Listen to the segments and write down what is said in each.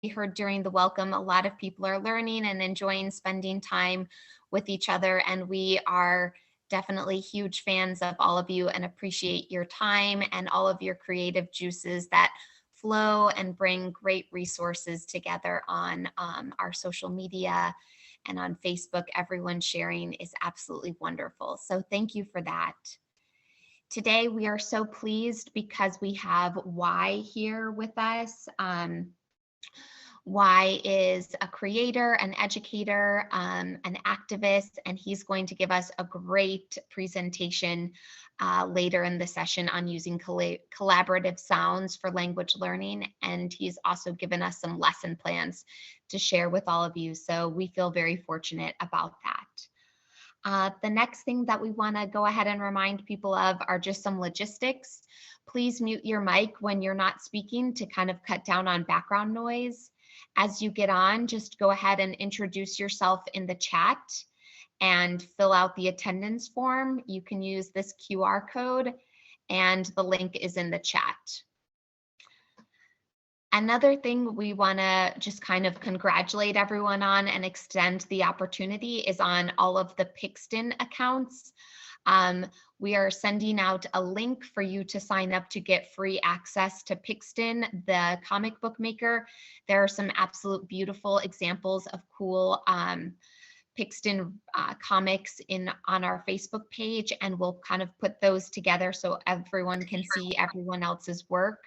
heard during the welcome, a lot of people are learning and enjoying spending time with each other. And we are definitely huge fans of all of you and appreciate your time and all of your creative juices that flow and bring great resources together on our social media and on Facebook. Everyone sharing is absolutely wonderful. So thank you for that. Today, we are so pleased because we have Y here with us. Y is a creator, an educator, an activist, and he's going to give us a great presentation later in the session on using collaborative sounds for language learning. And he's also given us some lesson plans to share with all of you. So we feel very fortunate about that. The next thing that we want to go ahead and remind people of are just some logistics. Please mute your mic when you're not speaking to kind of cut down on background noise. As you get on, just go ahead and introduce yourself in the chat and fill out the attendance form. You can use this QR code and the link is in the chat. Another thing we want to just kind of congratulate everyone on and extend the opportunity is on all of the Pixton accounts. We are sending out a link for you to sign up to get free access to Pixton, the comic book maker. There are some absolute beautiful examples of cool Pixton comics on our Facebook page, and we'll kind of put those together so everyone can see everyone else's work.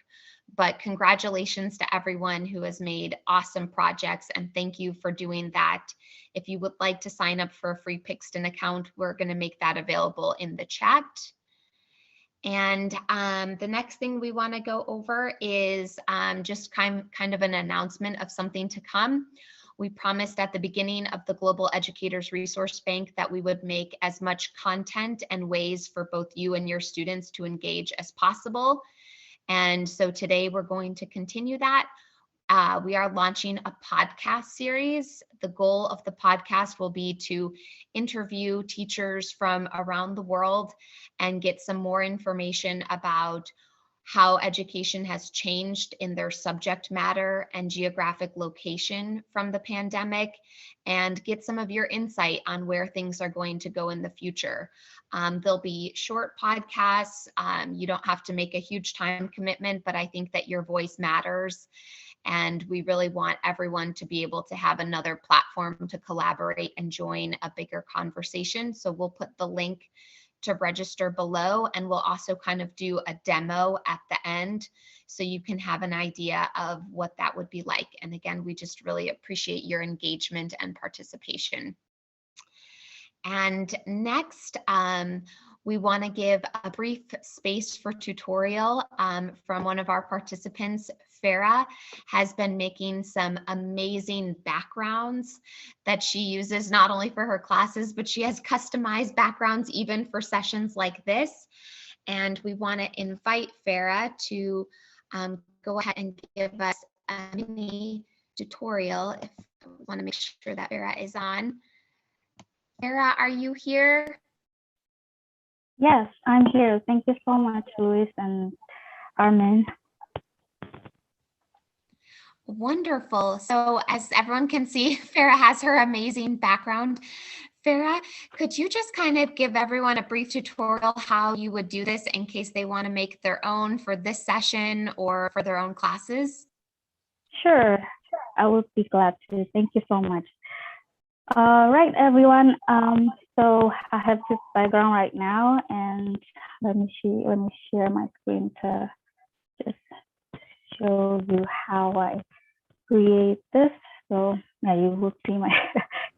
But congratulations to everyone who has made awesome projects, and thank you for doing that. If you would like to sign up for a free Pixton account, we're going to make that available in the chat. And the next thing we want to go over is just kind of an announcement of something to come. We promised at the beginning of the Global Educators Resource Bank that we would make as much content and ways for both you and your students to engage as possible. And so today we're going to continue that. We are launching a podcast series. The goal of the podcast will be to interview teachers from around the world and get some more information about how education has changed in their subject matter and geographic location from the pandemic, and get some of your insight on where things are going to go in the future. There'll be short podcasts. You don't have to make a huge time commitment, but I think that your voice matters. And we really want everyone to be able to have another platform to collaborate and join a bigger conversation. So we'll put the link to register below, and we'll also kind of do a demo at the end so you can have an idea of what that would be like. And again, we just really appreciate your engagement and participation. And next, we want to give a brief space for tutorial from one of our participants. Farah has been making some amazing backgrounds that she uses not only for her classes, but she has customized backgrounds even for sessions like this. And we want to invite Farah to go ahead and give us a mini tutorial. If I want to make sure that Farah is on. Farah, are you here? Yes, I'm here. Thank you so much, Luis and Armin. Wonderful. So as everyone can see, Farah has her amazing background. Farah, could you just kind of give everyone a brief tutorial how you would do this in case they want to make their own for this session or for their own classes? Sure, I would be glad to. Thank you so much. Right, everyone. So I have this background right now, and let me share my screen to just show you how I create this. So yeah, you will see my.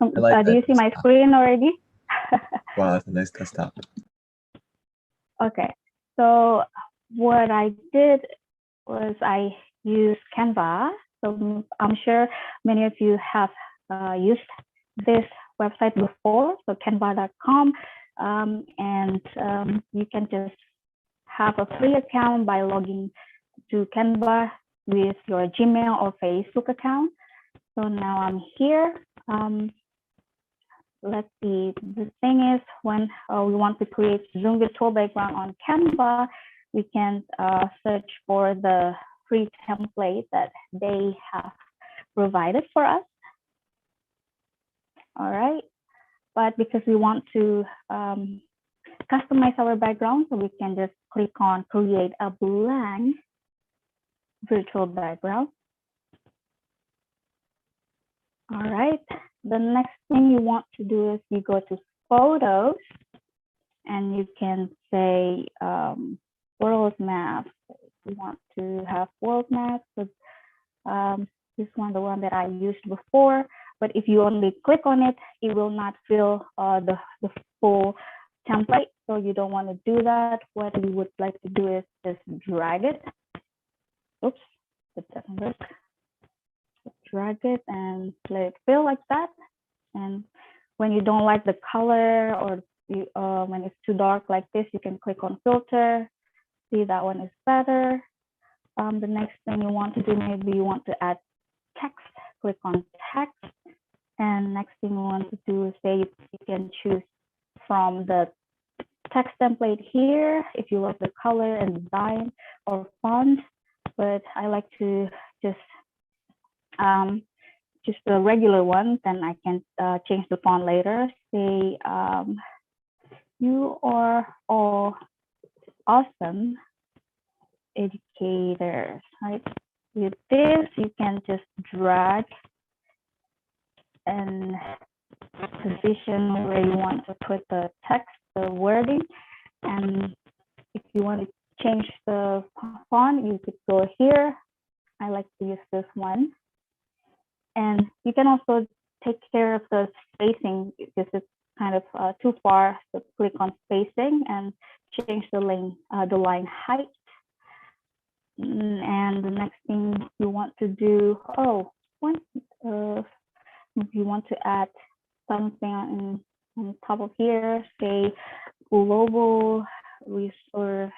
Do you see my screen already? Wow, that's a nice desktop. Okay, so what I did was I used Canva. So I'm sure many of you have used this website before, so canva.com, and you can just have a free account by logging to Canva with your Gmail or Facebook account. So now I'm here. Let's see, the thing is, when we want to create Zoom virtual background on Canva, we can search for the free template that they have provided for us. All right, but because we want to customize our background, so we can just click on create a blank virtual background. All right, the next thing you want to do is you go to photos and you can say world map. You want to have world map, so this one, the one that I used before, but if you only click on it, it will not fill the full template. So you don't want to do that. What you would like to do is just drag it. Oops, it doesn't work. Drag it and let it fill like that. And when you don't like the color, or you, when it's too dark like this, you can click on filter. See, that one is better. The next thing you want to do, maybe you want to add text. Click on text. And next thing you want to do is say you can choose from the text template here if you like the color and design or font. But I like to just the regular one. Then I can change the font later. Say you are all awesome educators, right? With this, you can just drag and position where you want to put the text, the wording. And if you want to change the font, you could go here. I like to use this one. And you can also take care of the spacing because it's kind of too far. So click on spacing and change the line height. And the next thing you want to do, if you want to add something on top of here, say global resources,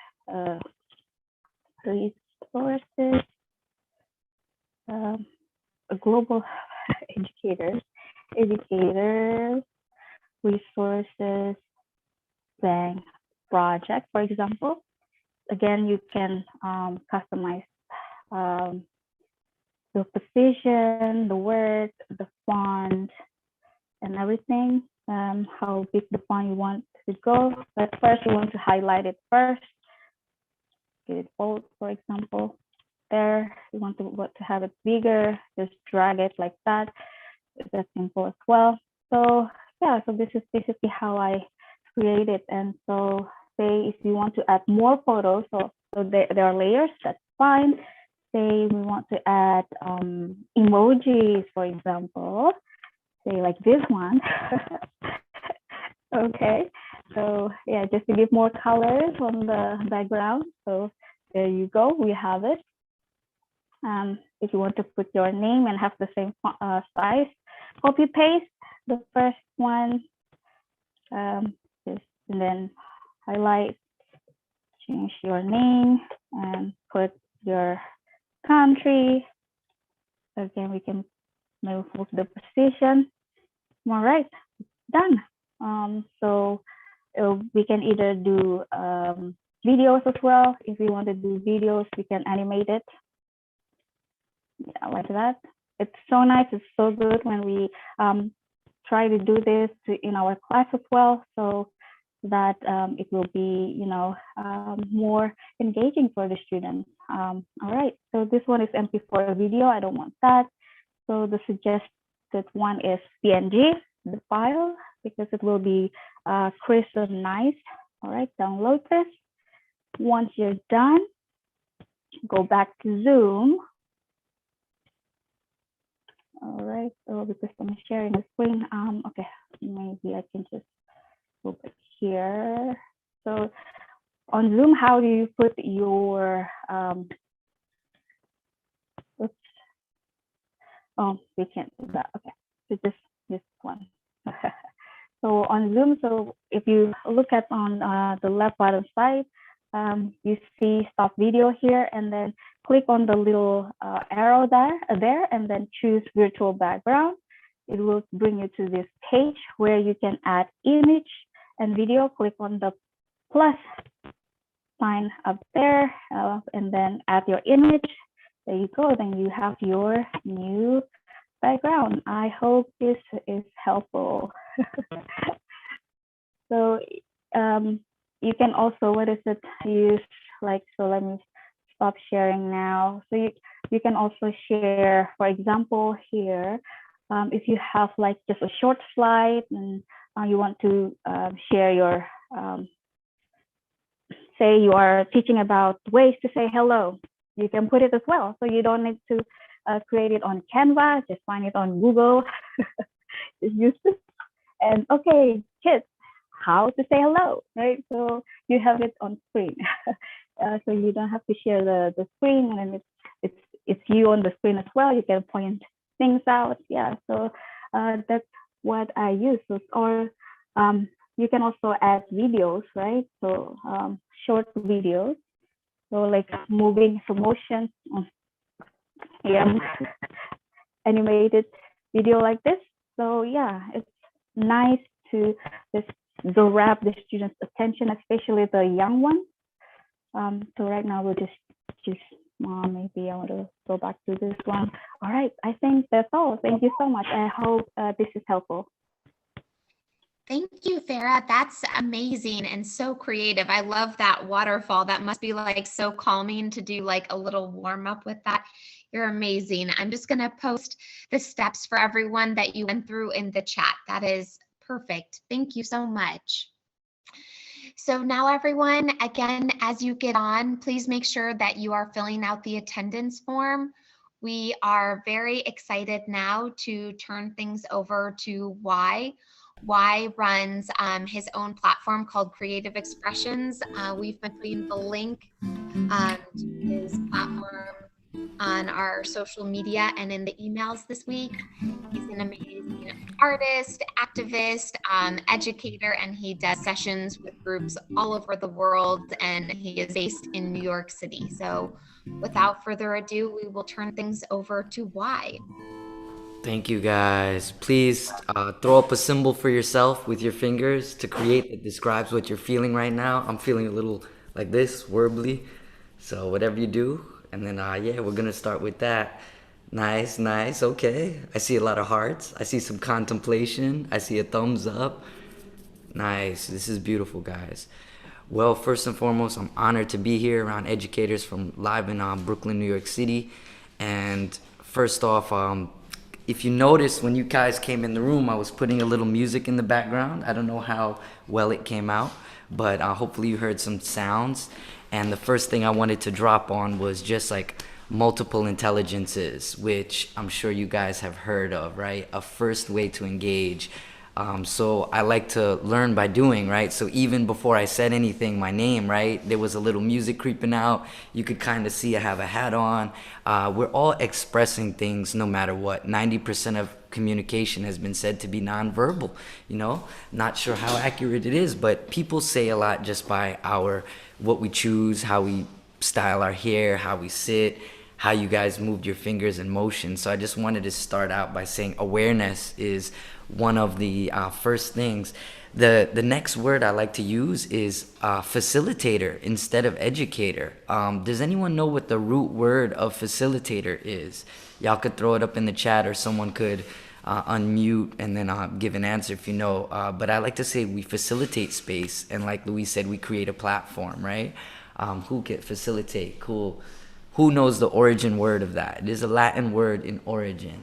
global educators resources bank project, for example. Again, you can customize the position, the word, the font, and everything, how big the font you want to go. But first, you want to highlight it first. Get it bold, for example. There, you want to have it bigger, just drag it like that. It's that simple as well. So yeah, so this is basically how I create it. And so say if you want to add more photos, so there are layers, that's fine. Say we want to add emojis, for example, say like this one. Okay, so yeah, just to give more colors on the background. So there you go, we have it. If you want to put your name and have the same size, copy paste the first one, and then highlight, change your name and put your country. Again, we can move the position. All right, done. So we can either do videos as well. If we want to do videos, we can animate it. Yeah, like that. It's so nice. It's so good when we try to do this in our class as well, so that it will be, more engaging for the students. All right. So this one is MP4 video. I don't want that. So the suggested one is PNG, the file, because it will be crisp and nice. All right. Download this. Once you're done, go back to Zoom. All right, so because I'm sharing the screen, okay, maybe I can just go back here. So on Zoom, how do you put your, oops, oh, we can't do that, okay, so just this one. So on Zoom, so if you look at on the left bottom side, you see stop video here, and then click on the little arrow there, and then choose virtual background. It will bring you to this page where you can add image and video. Click on the plus sign up there, and then add your image. There you go. Then you have your new background. I hope this is helpful. So you can also, what is it, use like, so let me stop sharing now. So you can also share, for example, here, if you have like just a short slide and you want to share your, say you are teaching about ways to say hello, you can put it as well. So you don't need to create it on Canva, just find it on Google, just use it. And okay, kids, how to say hello, right? So you have it on screen. So you don't have to share the screen, and it's you on the screen as well. You can point things out. Yeah, so that's what I use. Or you can also add videos, right? So short videos. So like moving slow motion, yeah, animated video like this. So yeah, it's nice to just grab the students' attention, especially the young ones. So right now we'll just choose, maybe I want to go back to this one. All right, I think that's all. Thank you so much. I hope this is helpful. Thank you, Farah. That's amazing and so creative. I love that waterfall. That must be like so calming to do like a little warm up with that. You're amazing. I'm just going to post the steps for everyone that you went through in the chat. That is perfect. Thank you so much. So now everyone, again, as you get on, please make sure that you are filling out the attendance form. We are very excited now to turn things over to Y. Y runs his own platform called Creative Expressions. We've been putting the link to his platform on our social media and in the emails this week. He's an amazing artist, activist, educator, and he does sessions with groups all over the world, and he is based in New York City. So without further ado, we will turn things over to Y. Thank you, guys. Please throw up a symbol for yourself with your fingers to create that describes what you're feeling right now. I'm feeling a little like this, warbly. So whatever you do. And then, yeah, we're going to start with that. Nice, nice. Okay. I see a lot of hearts. I see some contemplation. I see a thumbs up. Nice. This is beautiful, guys. Well, first and foremost, I'm honored to be here around educators from live in Brooklyn, New York City. And first off, if you noticed when you guys came in the room, I was putting a little music in the background. I don't know how well it came out, but hopefully you heard some sounds. And the first thing I wanted to drop on was just like multiple intelligences, which I'm sure you guys have heard of, right? A first way to engage. So I like to learn by doing, right? So even before I said anything, my name, right? There was a little music creeping out. You could kind of see I have a hat on. We're all expressing things no matter what. 90% of communication has been said to be nonverbal, you know? Not sure how accurate it is, but people say a lot just by what we choose, how we style our hair, how we sit, how you guys moved your fingers in motion. So I just wanted to start out by saying awareness is one of the first things. The next word I like to use is facilitator instead of educator. Does anyone know what the root word of facilitator is? Y'all could throw it up in the chat, or someone could unmute and then give an answer if you know. But I like to say we facilitate space, and like Louise said, we create a platform, right? Who can facilitate? Cool. Who knows the origin word of that? It is a Latin word in origin.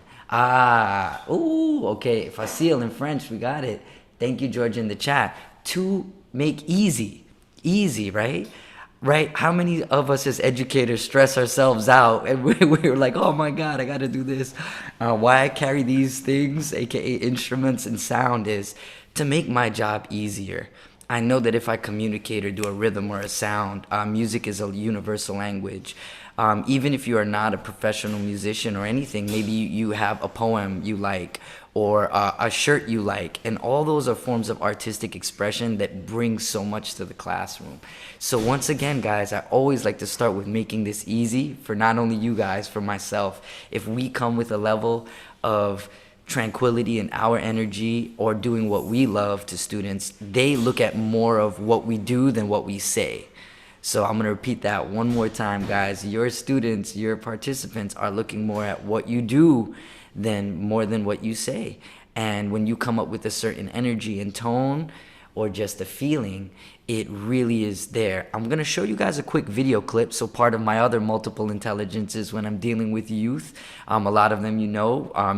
Okay. Facile in French, we got it. Thank you, George, in the chat. To make easy, right? Right? How many of us as educators stress ourselves out and we're like, oh my God, I got to do this. Why I carry these things, aka instruments and sound, is to make my job easier. I know that if I communicate or do a rhythm or a sound, music is a universal language. Even if you are not a professional musician or anything, maybe you have a poem you like, or a shirt you like, and all those are forms of artistic expression that bring so much to the classroom. So once again, guys, I always like to start with making this easy for not only you guys, for myself. If we come with a level of tranquility in our energy or doing what we love to students, they look at more of what we do than what we say. So I'm going to repeat that one more time, guys. Your students, your participants are looking more at what you do than more than what you say. And when you come up with a certain energy and tone or just a feeling, it really is there. I'm gonna show you guys a quick video clip. So part of my other multiple intelligences when I'm dealing with youth, a lot of them,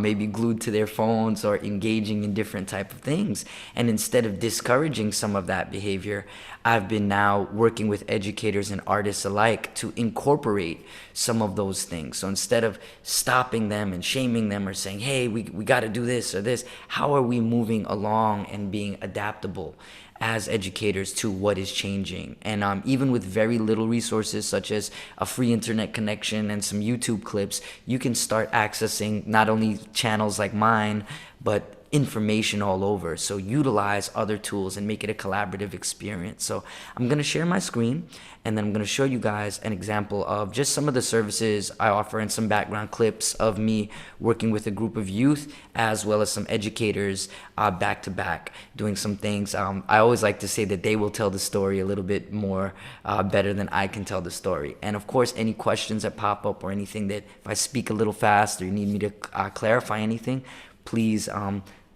maybe glued to their phones or engaging in different type of things. And instead of discouraging some of that behavior, I've been now working with educators and artists alike to incorporate some of those things. So instead of stopping them and shaming them or saying, hey, we got to do this or this, how are we moving along and being adaptable as educators to what is changing? And even with very little resources such as a free internet connection and some YouTube clips, you can start accessing not only channels like mine, but information all over. So utilize other tools and make it a collaborative experience. So I'm going to share my screen, and then I'm going to show you guys an example of just some of the services I offer and some background clips of me working with a group of youth as well as some educators back to back doing some things. I always like to say that they will tell the story a little bit more better than I can tell the story. And of course, any questions that pop up or anything that if I speak a little fast or you need me to clarify anything, please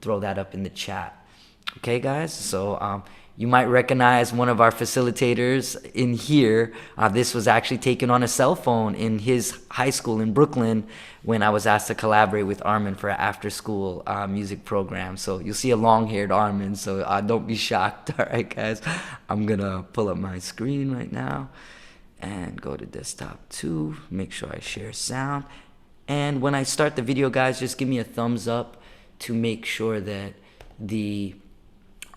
throw that up in the chat. Okay, guys? So you might recognize one of our facilitators in here. This was actually taken on a cell phone in his high school in Brooklyn when I was asked to collaborate with Armin for an after-school music program. So you'll see a long-haired Armin, so don't be shocked. All right, guys? I'm going to pull up my screen right now and go to desktop 2, make sure I share sound. And when I start the video, guys, just give me a thumbs up to make sure that the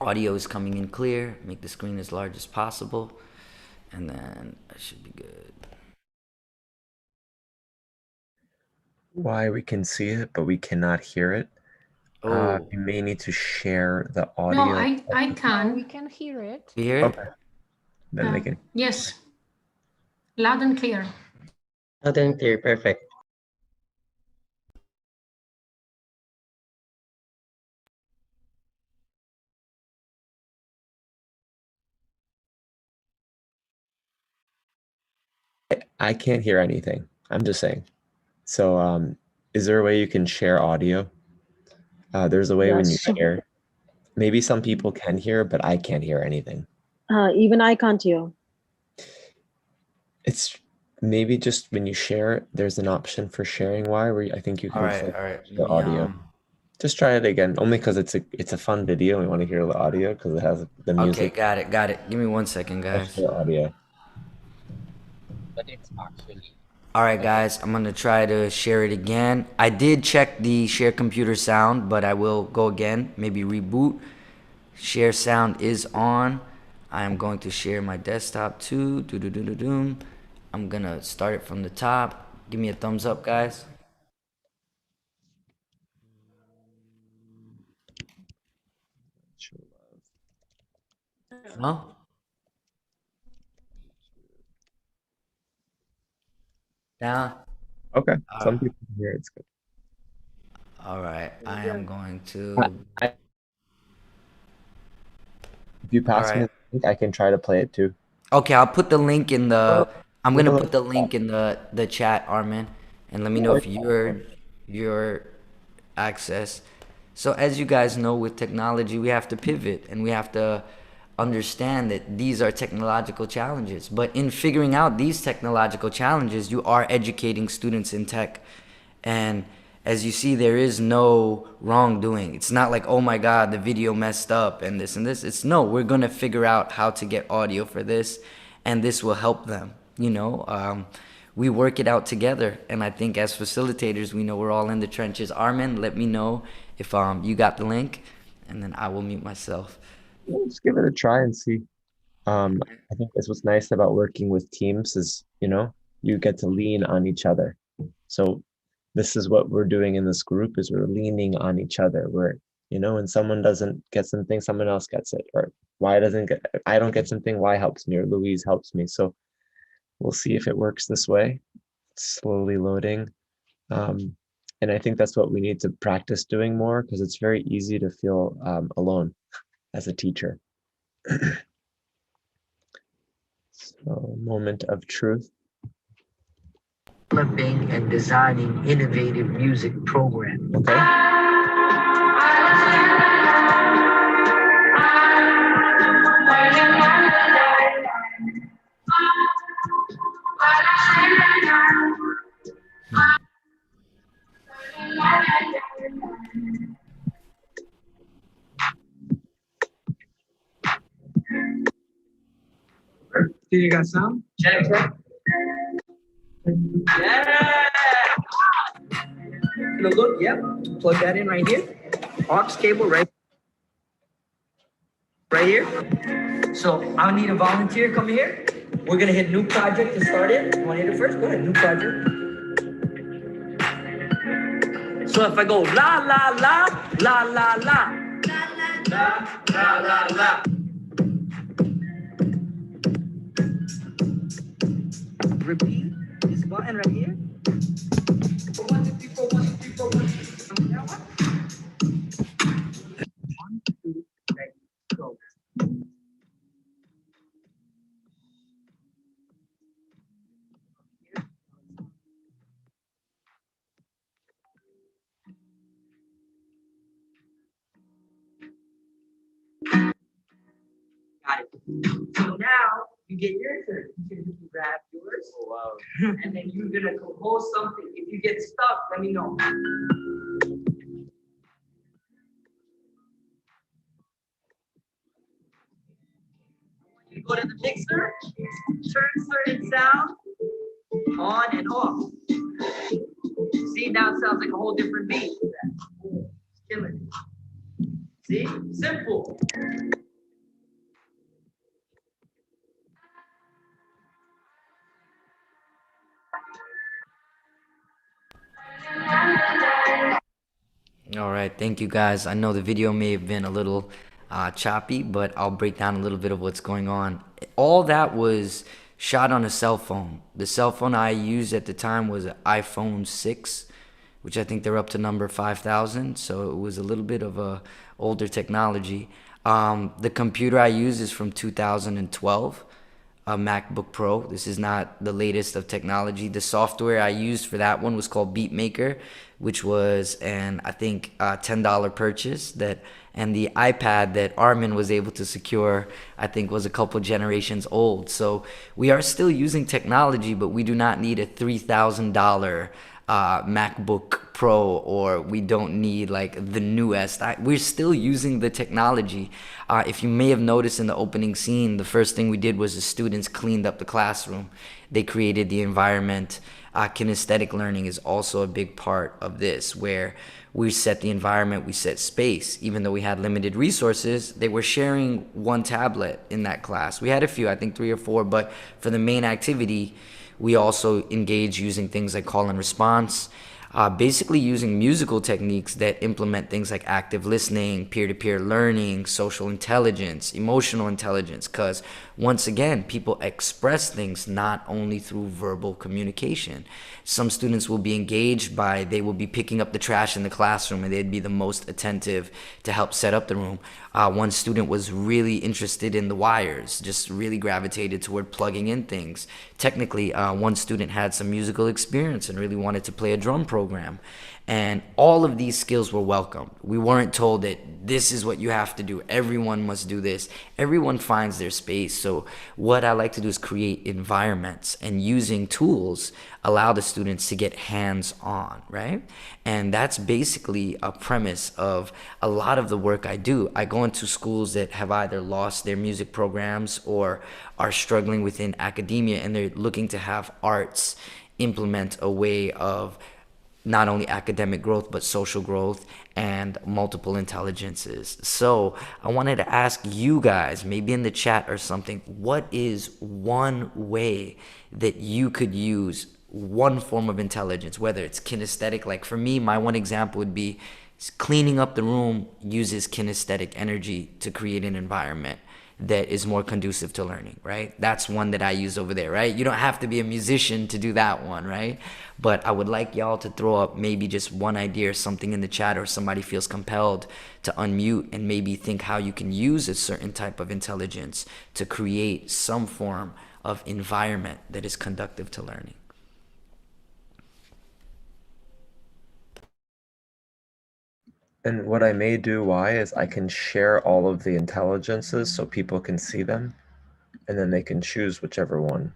audio is coming in clear. Make the screen as large as possible, and then I should be good. Why we can see it, but we cannot hear it. Oh, You may need to share the No, audio. I We can. can hear it. you hear it? Okay. Then they can. Yes. Loud and clear. Loud and clear, perfect. I can't hear anything. I'm just saying. So is there a way you can share audio? There's a way when you Yes. share. Maybe some people can hear, but I can't hear anything. Even I can't hear. It's maybe just when you share it, there's an option for sharing where I think you can All right, click all right. the audio. Just try it again, only because it's a fun video. We want to hear the audio because it has the Okay, music. got it. Give me 1 second, guys. The audio. But it's actually All right, guys, I'm gonna try to share it again. I did check the share computer sound, but I will go again, maybe reboot. Share sound is on. I am going to share my desktop too. Doo-doo-doo-doo-doom. I'm gonna start it from the top. Give me a thumbs up, guys. No? Down? Okay. All Some right. people can hear it. It's good. All right, I am going to. If you pass me Alright. the link, I can try to play it too. Okay, I'll put the link in the. I'm gonna Well, put the link in the chat, Armin, and let me know if your access. So as you guys know, with technology, we have to pivot and we have to understand that these are technological challenges. But in figuring out these technological challenges, you are educating students in tech. And as you see, there is no wrongdoing. It's not like, oh my God, the video messed up and this and this. It's no, we're gonna figure out how to get audio for this, and this will help them. We work it out together, and I think as facilitators, we know we're all in the trenches. Armin, let me know if you got the link, and then I will mute myself. Just give it a try and see. I think that's what's nice about working with teams is, you get to lean on each other. So this is what we're doing in this group is we're leaning on each other. We're, when someone doesn't get something, someone else gets it. Or I don't get something, Y helps me, or Louise helps me. So we'll see if it works this way. It's slowly loading. And I think that's what we need to practice doing more because it's very easy to feel alone as a teacher. So moment of truth. developing and designing innovative music programs. Okay. Do you got some? Check, check. Yeah! Gonna look, yep. Plug that in right here. Aux cable right here. So I'll need a volunteer come here. We're gonna hit new project to start it. You wanna hit it first? Go ahead, new project. So if I go la la la la la la la la la la. Repeat this button right here. 1, 2, 3, 4, 1, 2, 3, 4, 1, 2, 3, 4. 1, 2, 3, go. Got it. So now you get your turn. You can grab yours. Oh, wow. And then you're gonna compose something. If you get stuck, let me know. You go to the mixer, turn certain sound on and off. See, now it sounds like a whole different beat. It's killing it. See? Simple. All right, thank you guys. I know the video may have been a little choppy, but I'll break down a little bit of what's going on. All that was shot on a cell phone. The cell phone I used at the time was an iPhone 6, which I think they're up to number 5,000. So it was a little bit of a older technology. The computer I use is from 2012. A MacBook Pro. This is not the latest of technology. The software I used for that one was called Beatmaker, which was I think $10 purchase and the iPad that Armin was able to secure, I think was a couple generations old. So we are still using technology, but we do not need a $3,000 MacBook Pro, or we don't need like the newest. We're still using the technology. If you may have noticed in the opening scene, the first thing we did was the students cleaned up the classroom. They created the environment. Kinesthetic learning is also a big part of this, where we set the environment, we set space. Even though we had limited resources, they were sharing one tablet in that class. We had a few, I think 3 or 4, but for the main activity, we also engage using things like call and response, basically using musical techniques that implement things like active listening, peer-to-peer learning, social intelligence, emotional intelligence, because once again, people express things not only through verbal communication. Some students will be engaged they will be picking up the trash in the classroom and they'd be the most attentive to help set up the room. One student was really interested in the wires, just really gravitated toward plugging in things. Technically, one student had some musical experience and really wanted to play a drum program. And all of these skills were welcomed. We weren't told that this is what you have to do. Everyone must do this. Everyone finds their space. So what I like to do is create environments, and using tools allow the students to get hands-on, right? And that's basically a premise of a lot of the work I do. I go into schools that have either lost their music programs or are struggling within academia, and they're looking to have arts implement a way of not only academic growth, but social growth and multiple intelligences. So I wanted to ask you guys, maybe in the chat or something, what is one way that you could use one form of intelligence, whether it's kinesthetic? Like for me, my one example would be cleaning up the room uses kinesthetic energy to create an environment that is more conducive to learning, right? That's one that I use over there, right? You don't have to be a musician to do that one, right? But I would like y'all to throw up maybe just one idea or something in the chat, or somebody feels compelled to unmute and maybe think how you can use a certain type of intelligence to create some form of environment that is conductive to learning. And what I may do, why, is I can share all of the intelligences so people can see them, and then they can choose whichever one.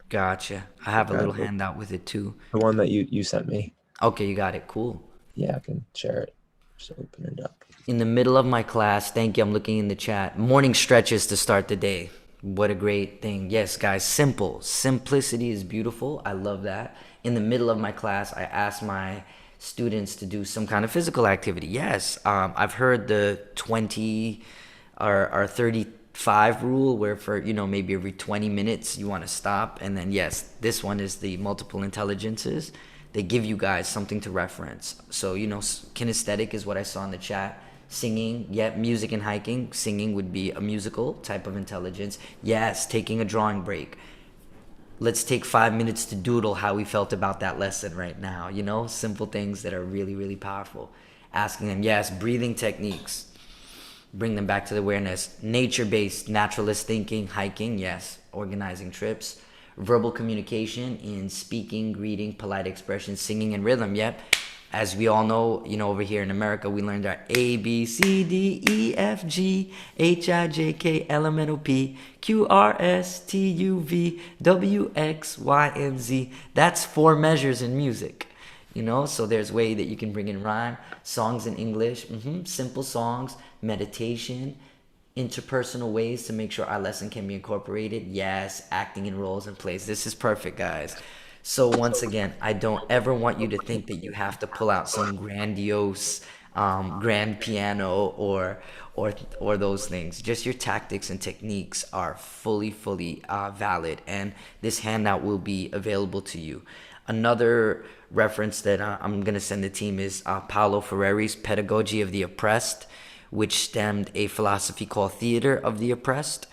Gotcha. I have a little Okay. handout with it too. The one that you sent me. Okay, you got it. Cool. Yeah, I can share it. Just open it up. In the middle of my class, thank you. I'm looking in the chat. Morning stretches to start the day. What a great thing. Yes, guys, simple. Simplicity is beautiful. I love that. In the middle of my class, I asked my students to do some kind of physical activity. Yes, I've heard the 20 or 35 rule where for, maybe every 20 minutes you want to stop. And then, yes, this one is the multiple intelligences. They give you guys something to reference. So, kinesthetic is what I saw in the chat. Singing, music and hiking. Singing would be a musical type of intelligence. Yes, taking a drawing break. Let's take 5 minutes to doodle how we felt about that lesson right now. Simple things that are really, really powerful. Asking them, yes, breathing techniques. Bring them back to the awareness. Nature-based, naturalist thinking, hiking, yes. Organizing trips. Verbal communication in speaking, greeting, polite expression, singing, and rhythm, yep. As we all know, over here in America, we learned our A, B, C, D, E, F, G, H, I, J, K, L, M, N, O, P, Q, R, S, T, U, V, W, X, Y, and Z. That's 4 measures in music, so there's way that you can bring in rhyme, songs in English, simple songs, meditation, interpersonal ways to make sure our lesson can be incorporated. Yes, acting in roles and plays. This is perfect, guys. So once again, I don't ever want you to think that you have to pull out some grandiose grand piano or those things. Just your tactics and techniques are fully valid, and this handout will be available to you. Another reference that I'm going to send the team is Paulo Freire's Pedagogy of the Oppressed, which stemmed a philosophy called Theater of the Oppressed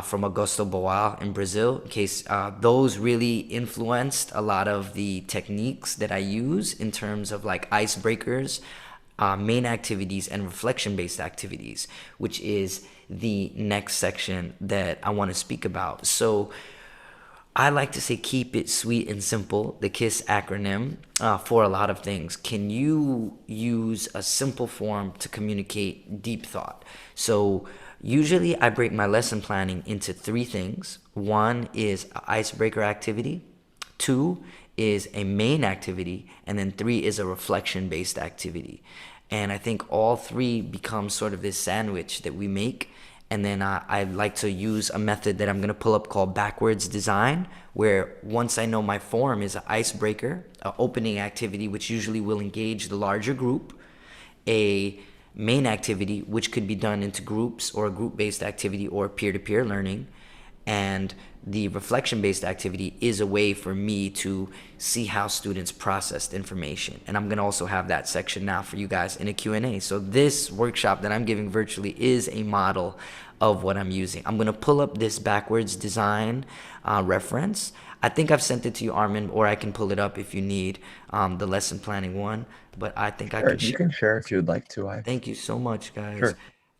from Augusto Boal in Brazil. In case those really influenced a lot of the techniques that I use in terms of like icebreakers, main activities, and reflection-based activities, which is the next section that I want to speak about. So I like to say keep it sweet and simple, the KISS acronym, for a lot of things. Can you use a simple form to communicate deep thought? So usually I break my lesson planning into 3 things. 1 is an icebreaker activity, 2 is a main activity, and then 3 is a reflection-based activity. And I think all 3 become sort of this sandwich that we make. And then I like to use a method that I'm going to pull up called backwards design, where once I know my form is an icebreaker, an opening activity, which usually will engage the larger group, a main activity, which could be done into groups or a group-based activity or peer-to-peer learning, and the reflection-based activity is a way for me to see how students processed information. And I'm going to also have that section now for you guys in a Q&A. So this workshop that I'm giving virtually is a model of what I'm using. I'm going to pull up this backwards design reference. I think I've sent it to you, Armin, or I can pull it up if you need the lesson planning one. But I think I can You can share if you would like to. Thank you so much, guys. Sure.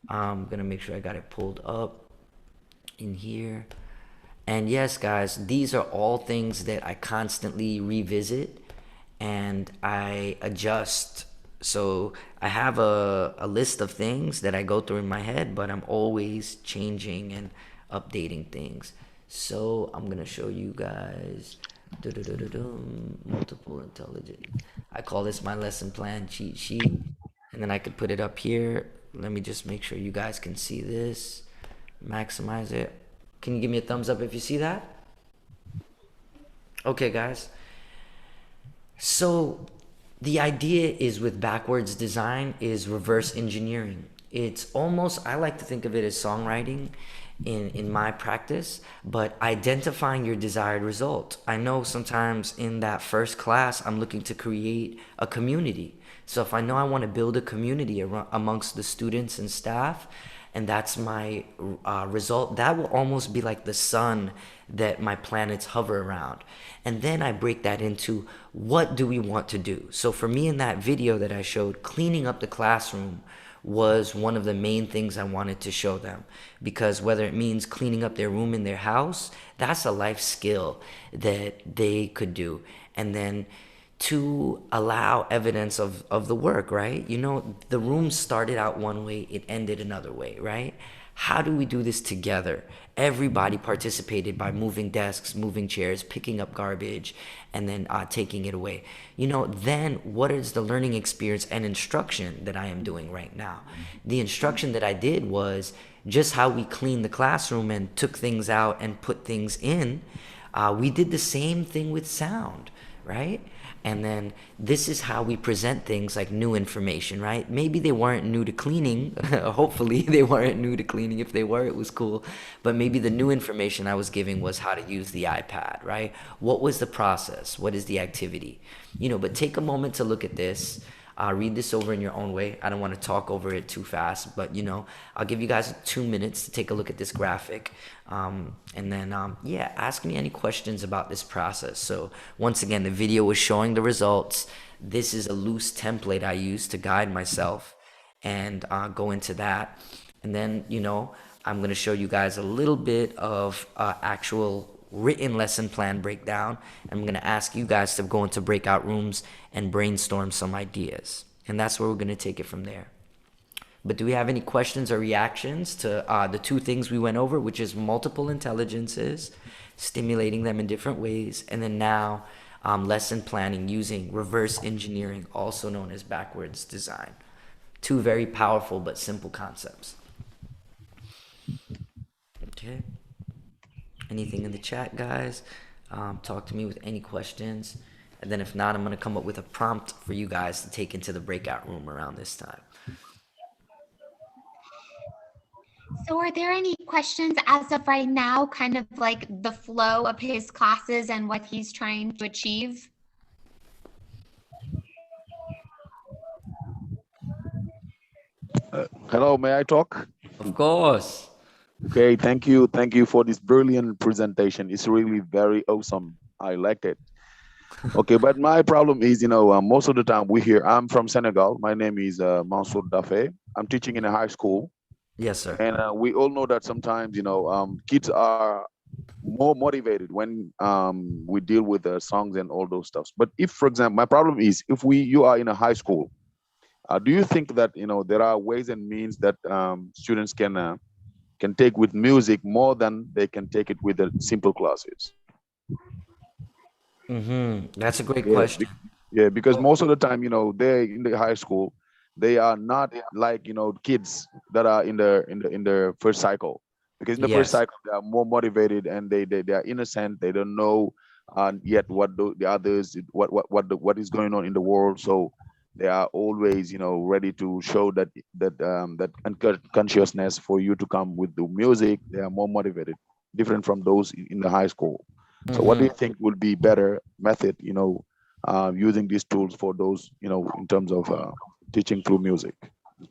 I'm going to make sure I got it pulled up in here. And yes, guys, these are all things that I constantly revisit and I adjust. So I have a list of things that I go through in my head, but I'm always changing and updating things. So I'm going to show you guys multiple intelligence. I call this my lesson plan cheat sheet. And then I could put it up here. Let me just make sure you guys can see this. Maximize it. Can you give me a thumbs up if you see that? Okay, guys. So the idea is with backwards design is reverse engineering. It's almost, I like to think of it as songwriting in my practice, but identifying your desired result. I know sometimes in that first class, I'm looking to create a community. So if I know I want to build a community amongst the students and staff, and that's my result, that will almost be like the sun that my planets hover around. And then I break that into what do we want to do? So for me in that video that I showed, cleaning up the classroom was one of the main things I wanted to show them, because whether it means cleaning up their room in their house, that's a life skill that they could do. And then to allow evidence of the work, right? You know, the room started out one way, it ended another way, right? How do we do this together? Everybody participated by moving desks, moving chairs, picking up garbage, and then taking it away. You know, then what is the learning experience and instruction that I am doing right now? The instruction that I did was just how we cleaned the classroom and took things out and put things in. We did the same thing with sound, right? And then this is how we present things like new information, right? Maybe they weren't new to cleaning. Hopefully they weren't new to cleaning. If they were, it was cool. But maybe the new information I was giving was how to use the iPad, right? What was the process? What is the activity? You know, but take a moment to look at this. Read this over in your own way. I don't want to talk over it too fast, but you know, I'll give you guys 2 minutes to take a look at this graphic. And then, yeah, ask me any questions about this process. So once again, the video was showing the results. This is a loose template I use to guide myself and go into that. And then, you know, I'm going to show you guys a little bit of actual written lesson plan breakdown. I'm going to ask you guys to go into breakout rooms and brainstorm some ideas. And that's where we're going to take it from there. But do we have any questions or reactions to the 2 things we went over, which is multiple intelligences, stimulating them in different ways, and then now lesson planning using reverse engineering, also known as backwards design. 2 very powerful but simple concepts. Okay. Anything in the chat, guys? Talk to me with any questions. And then if not, I'm going to come up with a prompt for you guys to take into the breakout room around this time. So are there any questions as of right now, kind of like the flow of his classes and what he's trying to achieve? Hello, may I talk? Of course. Okay, thank you. Thank you for this brilliant presentation. It's really very awesome. I liked it. Okay, but my problem is, you know, most of the time I'm from Senegal. My name is Mansour Dafe. I'm teaching in a high school. Yes, sir. And we all know that sometimes, you know, kids are more motivated when we deal with the songs and all those stuff. But if, for example, my problem is if you are in a high school, do you think that, you know, there are ways and means that students can take with music more than they can take it with the simple classes? That's a great question. Yeah, because most of the time, you know, they're in the high school, they are not like, you know, kids that are in the first cycle. Because in the first cycle, they are more motivated and they are innocent. They don't know yet what the others, what is going on in the world. So they are always, you know, ready to show that consciousness for you to come with the music. They are more motivated, different from those in the high school. So what do you think would be better method, you know, using these tools for those, you know, in terms of teaching through music?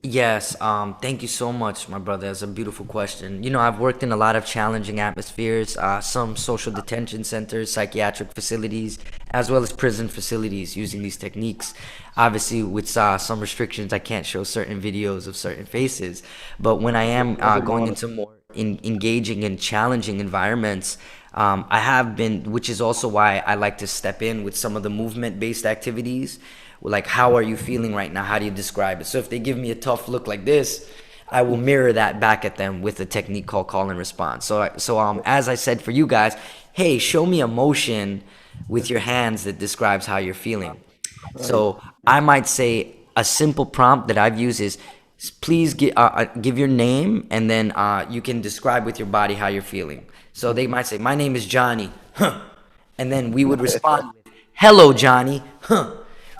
Yes, thank you so much, my brother. That's a beautiful question. You know, I've worked in a lot of challenging atmospheres, some social detention centers, psychiatric facilities, as well as prison facilities using these techniques. Obviously, with some restrictions, I can't show certain videos of certain faces. But when I am going into more engaging and challenging environments, I have been, which is also why I like to step in with some of the movement-based activities. Like, how are you feeling right now? How do you describe it? So if they give me a tough look like this, I will mirror that back at them with a technique called call and response. So as I said for you guys, hey, show me a motion with your hands that describes how you're feeling. So I might say a simple prompt that I've used is, please give your name, and then you can describe with your body how you're feeling. So they might say, my name is Johnny, huh? And then we would respond with, hello, Johnny, huh?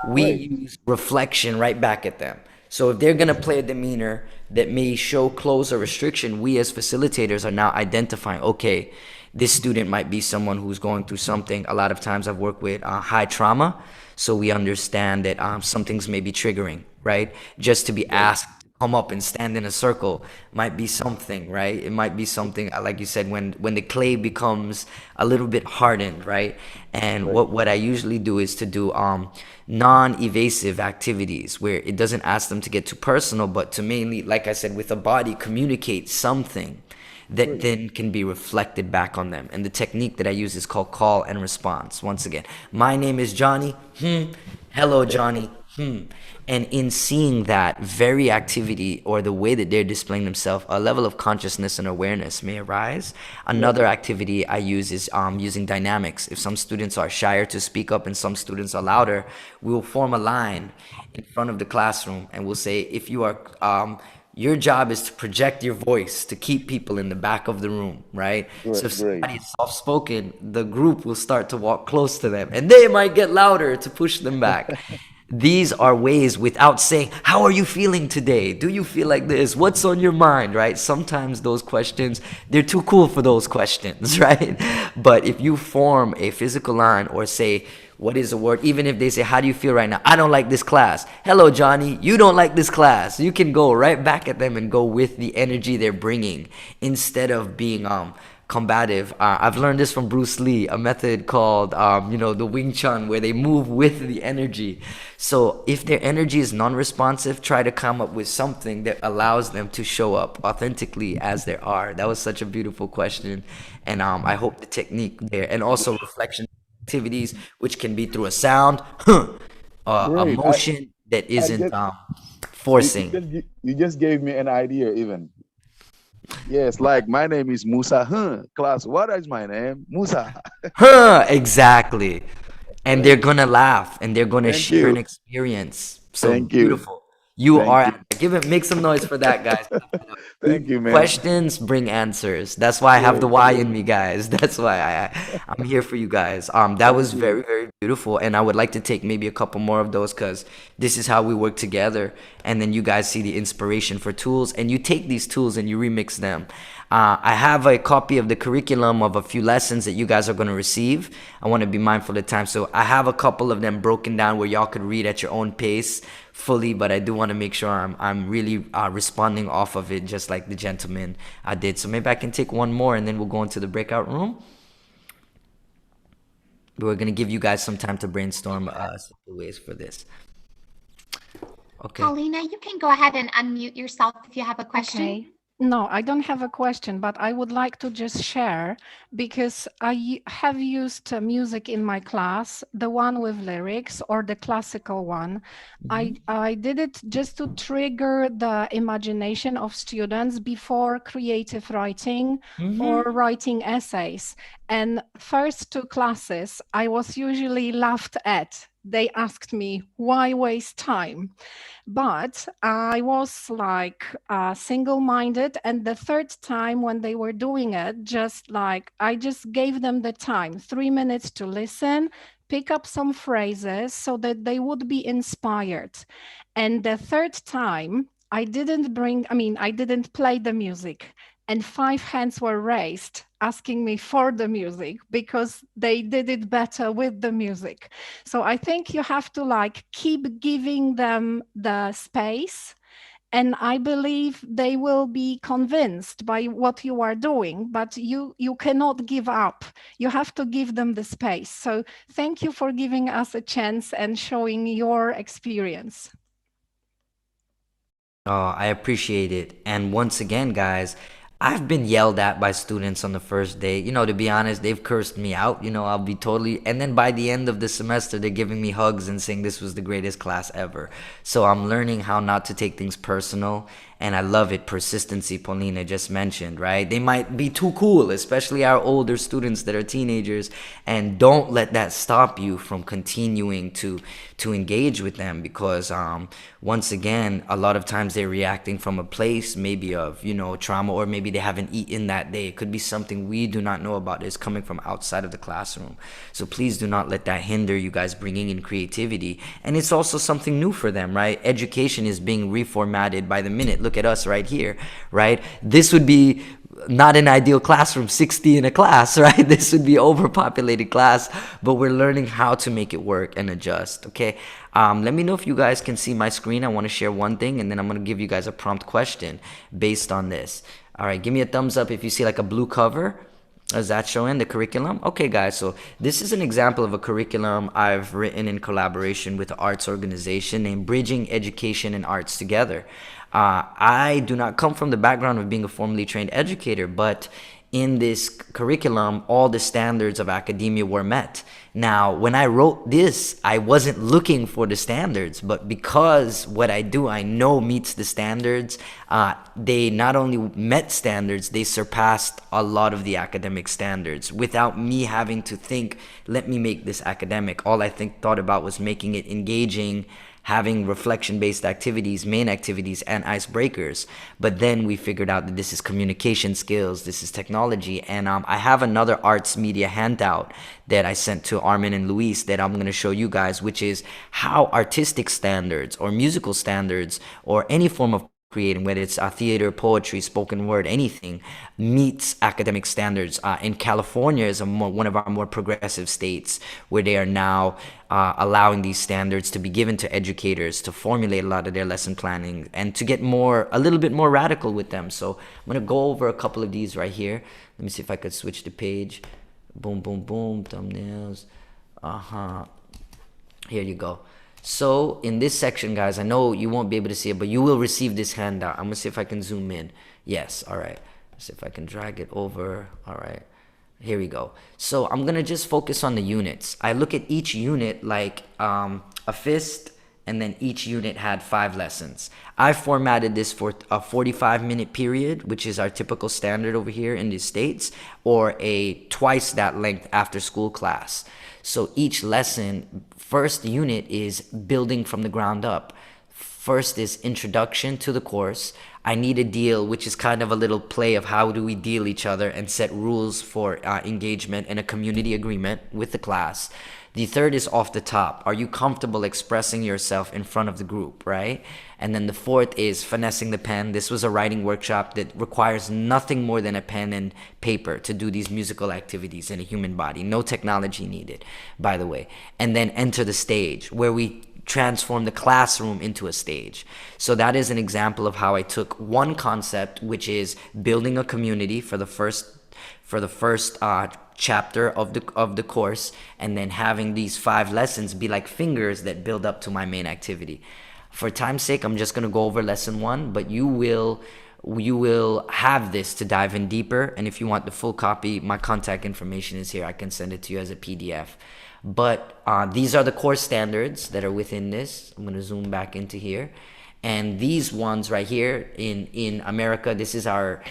We use reflection right back at them. So if they're going to play a demeanor that may show close or restriction, we as facilitators are now identifying, okay, this student might be someone who's going through something. A lot of times I've worked with high trauma, so we understand that some things may be triggering, right? Just to be asked to come up and stand in a circle might be something, right? It might be something, like you said, when the clay becomes a little bit hardened, right? And what I usually do is to do non-evasive activities where it doesn't ask them to get too personal, but to mainly, like I said, with the body, communicate something that then can be reflected back on them. And the technique that I use is called call and response. Once again, my name is Johnny. Hello, Johnny. And in seeing that very activity or the way that they're displaying themselves, a level of consciousness and awareness may arise. Another activity I use is using dynamics. If some students are shyer to speak up and some students are louder, we will form a line in front of the classroom and we'll say, if you are your job is to project your voice to keep people in the back of the room, right? So if somebody is soft-spoken, the group will start to walk close to them and they might get louder to push them back. These are ways without saying, how are you feeling today? Do you feel like this? What's on your mind, right? Sometimes those questions, they're too cool for those questions, right? But if you form a physical line or say, what is a word? Even if they say, how do you feel right now? I don't like this class. Hello, Johnny. You don't like this class. You can go right back at them and go with the energy they're bringing instead of being combative. I've learned this from Bruce Lee, a method called, the Wing Chun, where they move with the energy. So if their energy is non-responsive, try to come up with something that allows them to show up authentically as they are. That was such a beautiful question. And I hope the technique there, and also reflection activities, which can be through a sound, a motion that isn't forcing. You just gave me an idea even. Yes, like my name is Musa. Class, what is my name? Musa. Exactly. And they're gonna laugh and they're gonna share an experience. So Thank you. beautiful. You are make some noise for that, guys. Thank you, man. Questions bring answers. That's why I have the Y in me, guys. That's why I'm here for you guys. That was very, very beautiful, and I would like to take maybe a couple more of those because this is how we work together. And then you guys see the inspiration for tools, and you take these tools and you remix them. I have a copy of the curriculum of a few lessons that you guys are going to receive. I want to be mindful of time, so I have a couple of them broken down where y'all could read at your own pace fully, but I do want to make sure I'm really responding off of it just like the gentleman did. So maybe I can take one more and then we'll go into the breakout room. We're going to give you guys some time to brainstorm simple ways for this. Okay. Paulina, you can go ahead and unmute yourself if you have a question. Okay. No, I don't have a question, but I would like to just share because I have used music in my class, the one with lyrics or the classical one. I did it just to trigger the imagination of students before creative writing or writing essays. And first two classes, I was usually laughed at. They asked me, why waste time? But I was like single-minded. And the third time when they were doing it, I just gave them the time, 3 minutes to listen, pick up some phrases so that they would be inspired. And the third time, I didn't play the music. And 5 hands were raised asking me for the music because they did it better with the music. So I think you have to keep giving them the space. And I believe they will be convinced by what you are doing, but you cannot give up. You have to give them the space. So thank you for giving us a chance and showing your experience. Oh, I appreciate it. And once again, guys, I've been yelled at by students on the first day. To be honest, they've cursed me out. I'll be totally... And then by the end of the semester, they're giving me hugs and saying this was the greatest class ever. So I'm learning how not to take things personal. And I love it. Persistency, Paulina just mentioned, right? They might be too cool, especially our older students that are teenagers. And don't let that stop you from continuing to engage with them because once again, a lot of times they're reacting from a place maybe of, trauma, or maybe they haven't eaten that day. It could be something we do not know about. It's coming from outside of the classroom. So please do not let that hinder you guys bringing in creativity. And it's also something new for them, right? Education is being reformatted by the minute. Look at us right here, right? This would be not an ideal classroom, 60 in a class, right? This would be overpopulated class, but we're learning how to make it work and adjust, okay? Let me know if you guys can see my screen. I want to share one thing, and then I'm going to give you guys a prompt question based on this. All right, give me a thumbs up if you see like a blue cover. Is that showing the curriculum? Okay, guys, so this is an example of a curriculum I've written in collaboration with an arts organization named Bridging Education and Arts Together. I do not come from the background of being a formally trained educator, but in this curriculum, all the standards of academia were met. Now, when I wrote this, I wasn't looking for the standards, but because what I do, I know meets the standards, they not only met standards, they surpassed a lot of the academic standards without me having to think, let me make this academic. All I thought about was making it engaging, having reflection-based activities, main activities, and icebreakers. But then we figured out that this is communication skills, this is technology, and I have another arts media handout that I sent to Armin and Luis that I'm going to show you guys, which is how artistic standards or musical standards or any form of creating, whether it's theater, poetry, spoken word, anything, meets academic standards. In California is one of our more progressive states where they are now allowing these standards to be given to educators to formulate a lot of their lesson planning and to get a little bit more radical with them. So I'm going to go over a couple of these right here. Let me see if I could switch the page. Boom, boom, boom, thumbnails. Here you go. So in this section, guys, I know you won't be able to see it, but you will receive this handout. I'm gonna see if I can zoom in. Yes, all right. Let's see if I can drag it over. All right, here we go. So I'm gonna just focus on the units. I look at each unit like a fist, and then each unit had 5 lessons. I formatted this for a 45-minute period, which is our typical standard over here in the States, or a twice that length after school class. So each lesson, first unit is building from the ground up. First is introduction to the course. I need a deal, which is kind of a little play of how do we deal each other and set rules for engagement and a community agreement with the class. The third is off the top. Are you comfortable expressing yourself in front of the group, right? And then the fourth is finessing the pen. This was a writing workshop that requires nothing more than a pen and paper to do these musical activities in a human body. No technology needed, by the way. And then enter the stage, where we transform the classroom into a stage. So that is an example of how I took one concept, which is building a community for the first chapter of the course, and then having these 5 lessons be like fingers that build up to my main activity. For time's sake, I'm just going to go over lesson 1, but you will have this to dive in deeper. And if you want the full copy, my contact information is here. I can send it to you as a PDF. But these are the core standards that are within this. I'm going to zoom back into here. And these ones right here in America, this is our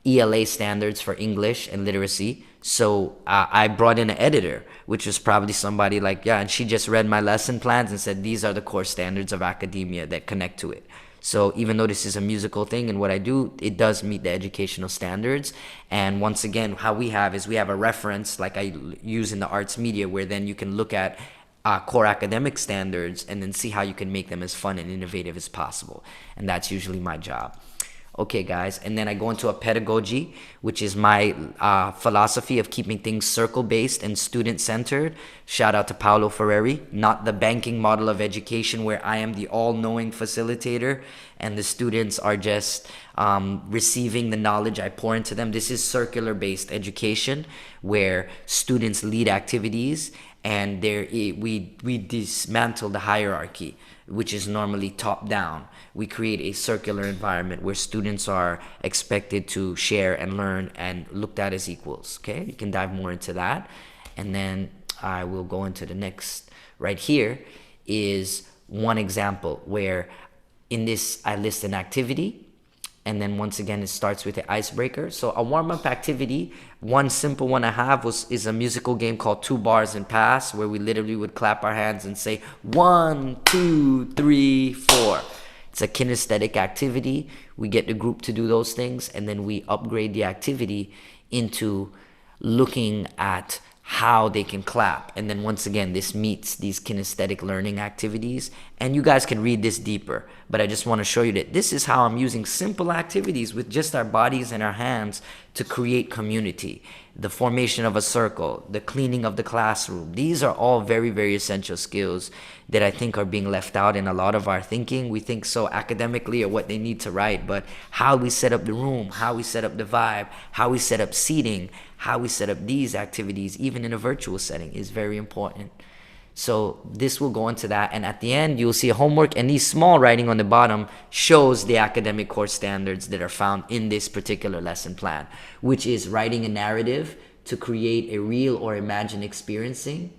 ELA standards for English and literacy. So I brought in an editor, which was probably somebody like, and she just read my lesson plans and said, these are the core standards of academia that connect to it. So even though this is a musical thing and what I do, it does meet the educational standards. And once again, how we have a reference like I use in the arts media, where then you can look at core academic standards and then see how you can make them as fun and innovative as possible. And that's usually my job. Okay, guys, and then I go into a pedagogy, which is my philosophy of keeping things circle-based and student-centered. Shout out to Paulo Freire, not the banking model of education where I am the all-knowing facilitator and the students are just receiving the knowledge I pour into them. This is circular-based education where students lead activities and we dismantle the hierarchy, which is normally top-down. We create a circular environment where students are expected to share and learn and looked at as equals, okay? You can dive more into that. And then I will go into the next. Right here is one example where in this I list an activity, and then once again it starts with the icebreaker. So a warm-up activity, one simple one I have is a musical game called 2 Bars and Pass, where we literally would clap our hands and say 1, 2, 3, 4. It's a kinesthetic activity. We get the group to do those things, and then we upgrade the activity into looking at how they can clap. And then once again, this meets these kinesthetic learning activities. And you guys can read this deeper, but I just want to show you that this is how I'm using simple activities with just our bodies and our hands to create community. the formation of a circle, the cleaning of the classroom. These are all very, very essential skills that I think are being left out in a lot of our thinking. We think so academically of what they need to write, but how we set up the room, how we set up the vibe, how we set up seating, how we set up these activities, even in a virtual setting, is very important. So this will go into that, and at the end you'll see a homework, and these small writing on the bottom shows the academic core standards that are found in this particular lesson plan, which is writing a narrative to create a real or imagined experiencing.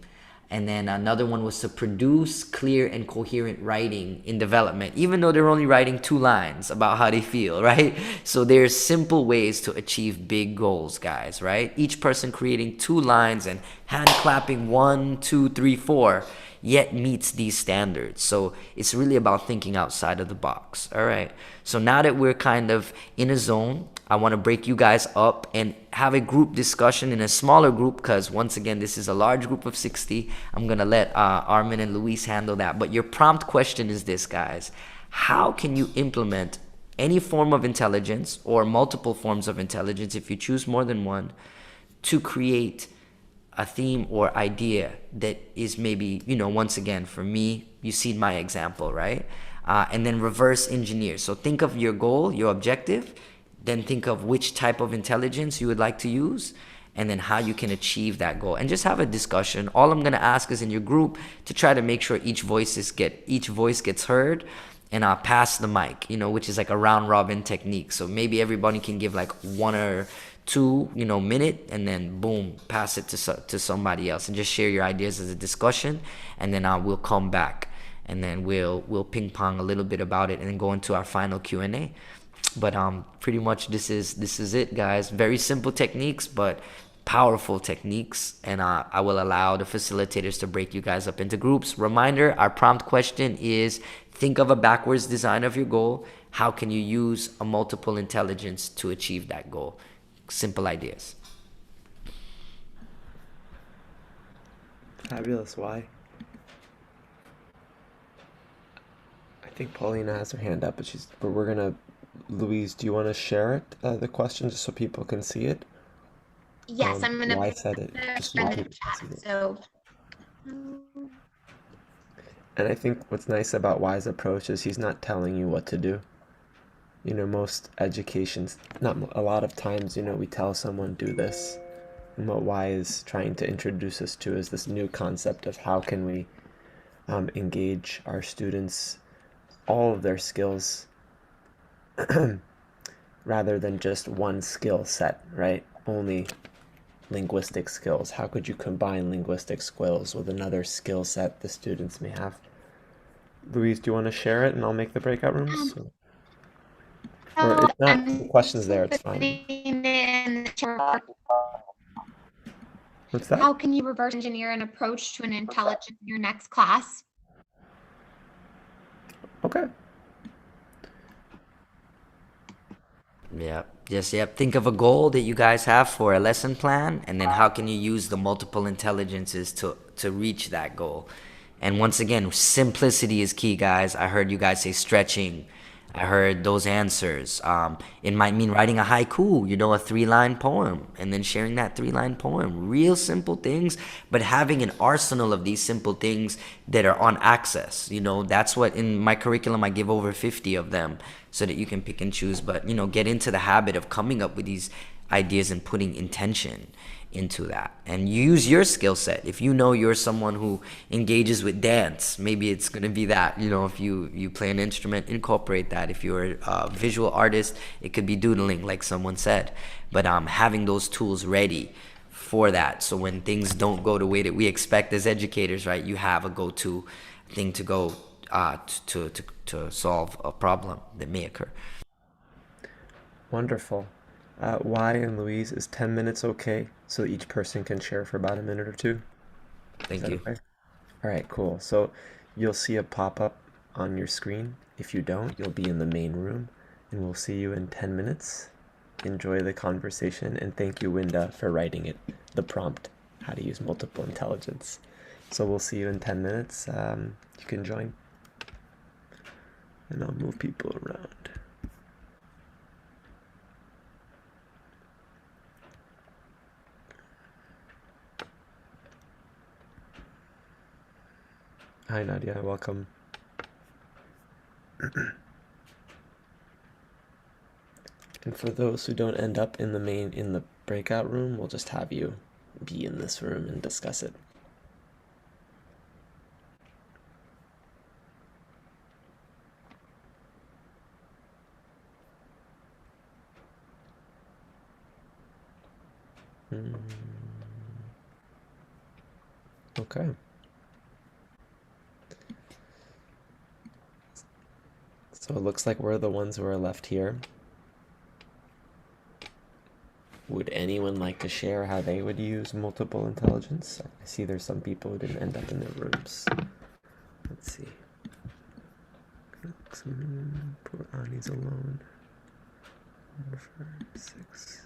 And then another one was to produce clear and coherent writing in development, even though they're only writing 2 lines about how they feel, right? So there's simple ways to achieve big goals, guys, right? Each person creating 2 lines and hand clapping 1, 2, 3, 4, yet meets these standards. So it's really about thinking outside of the box. All right. So now that we're kind of in a zone, I want to break you guys up and have a group discussion in a smaller group, because once again, this is a large group of 60. I'm going to let Armin and Luis handle that. But your prompt question is this, guys. How can you implement any form of intelligence or multiple forms of intelligence, if you choose more than one, to create a theme or idea that is maybe, once again, for me, you've seen my example, right? And then reverse engineer. So think of your goal, your objective, then think of which type of intelligence you would like to use, and then how you can achieve that goal. And just have a discussion. All I'm gonna ask is in your group to try to make sure each voice gets heard, and pass the mic, which is like a round robin technique. So maybe everybody can give like 1 or 2, minute, and then boom, pass it to somebody else, and just share your ideas as a discussion, and then we'll come back, and then we'll ping pong a little bit about it, and then go into our final Q&A. But pretty much this is it, guys. Very simple techniques, but powerful techniques, and I will allow the facilitators to break you guys up into groups. Reminder, our prompt question is, think of a backwards design of your goal. How can you use a multiple intelligence to achieve that goal? Simple ideas. Fabulous. Why? I think Paulina has her hand up, but we're gonna. Louise, do you want to share it, the question, just so people can see it? Yes, I'm going to Why said it, just so people can see it. So, And I think what's nice about Y's approach is he's not telling you what to do. Most educations, not a lot of times, we tell someone do this. And what Y is trying to introduce us to is this new concept of how can we engage our students, all of their skills, rather than just one skill set, right? Only linguistic skills. How could you combine linguistic skills with another skill set the students may have? Louise, do you want to share it, and I'll make the breakout rooms? Or if not, the question's there, it's fine. What's that? How can you reverse engineer an approach to an intelligence in your next class? Okay. Yep. Think of a goal that you guys have for a lesson plan, and then how can you use the multiple intelligences to reach that goal? And once again, simplicity is key, guys. I heard you guys say stretching. I heard those answers. It might mean writing a haiku, a 3-line poem, and then sharing that 3-line poem. Real simple things, but having an arsenal of these simple things that are on access. That's what in my curriculum, I give over 50 of them so that you can pick and choose. But, get into the habit of coming up with these ideas and putting intention into that, and use your skill set. If you're someone who engages with dance, maybe it's going to be that. If you play an instrument, incorporate that. If you're a visual artist, it could be doodling, like someone said. But having those tools ready for that, so when things don't go the way that we expect as educators, right, you have a go-to thing to go to solve a problem that may occur. Wonderful. Y and Louise, is 10 minutes okay, so that each person can share for about a minute or two? Thank you. Okay? All right, cool. So you'll see a pop-up on your screen. If you don't, you'll be in the main room, and we'll see you in 10 minutes. Enjoy the conversation, and thank you, Winda, for writing the prompt, how to use multiple intelligence. So we'll see you in 10 minutes. You can join, and I'll move people around. Hi, Nadia. Welcome. And for those who don't end up in the breakout room, we'll just have you be in this room and discuss it. Okay. So it looks like we're the ones who are left here. Would anyone like to share how they would use multiple intelligence? I see there's some people who didn't end up in their rooms. Let's see. Poor Ani's alone. 4, 6.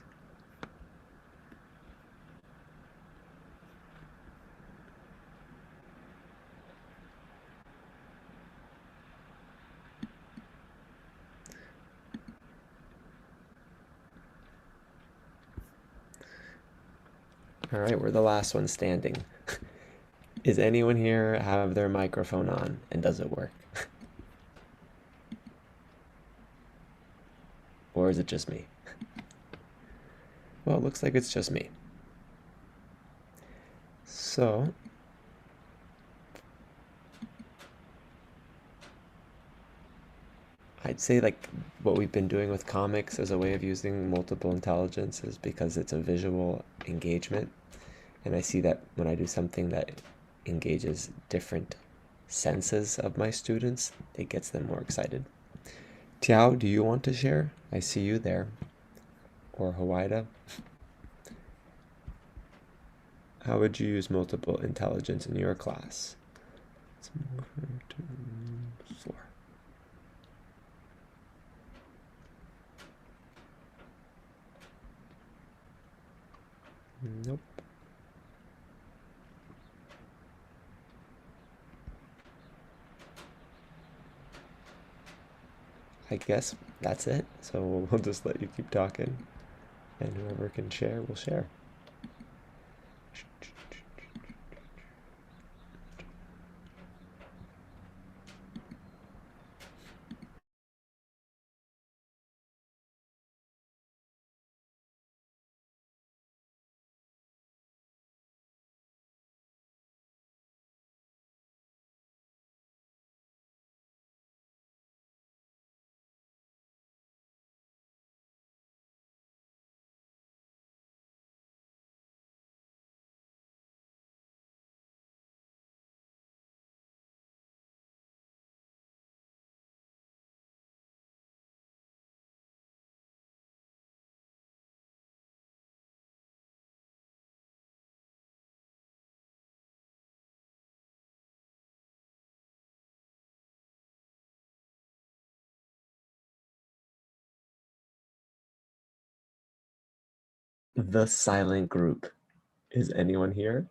All right, we're the last one standing. Is anyone here have their microphone on and does it work? Or is it just me? Well, it looks like it's just me. So, I'd say like what we've been doing with comics as a way of using multiple intelligence is because it's a visual engagement. And I see that when I do something that engages different senses of my students, it gets them more excited. Tiao, do you want to share? I see you there. Or Hawaida. How would you use multiple intelligence in your class? 4. Nope. I guess that's it. So we'll just let you keep talking, and whoever can share will share. The silent group. Is anyone here?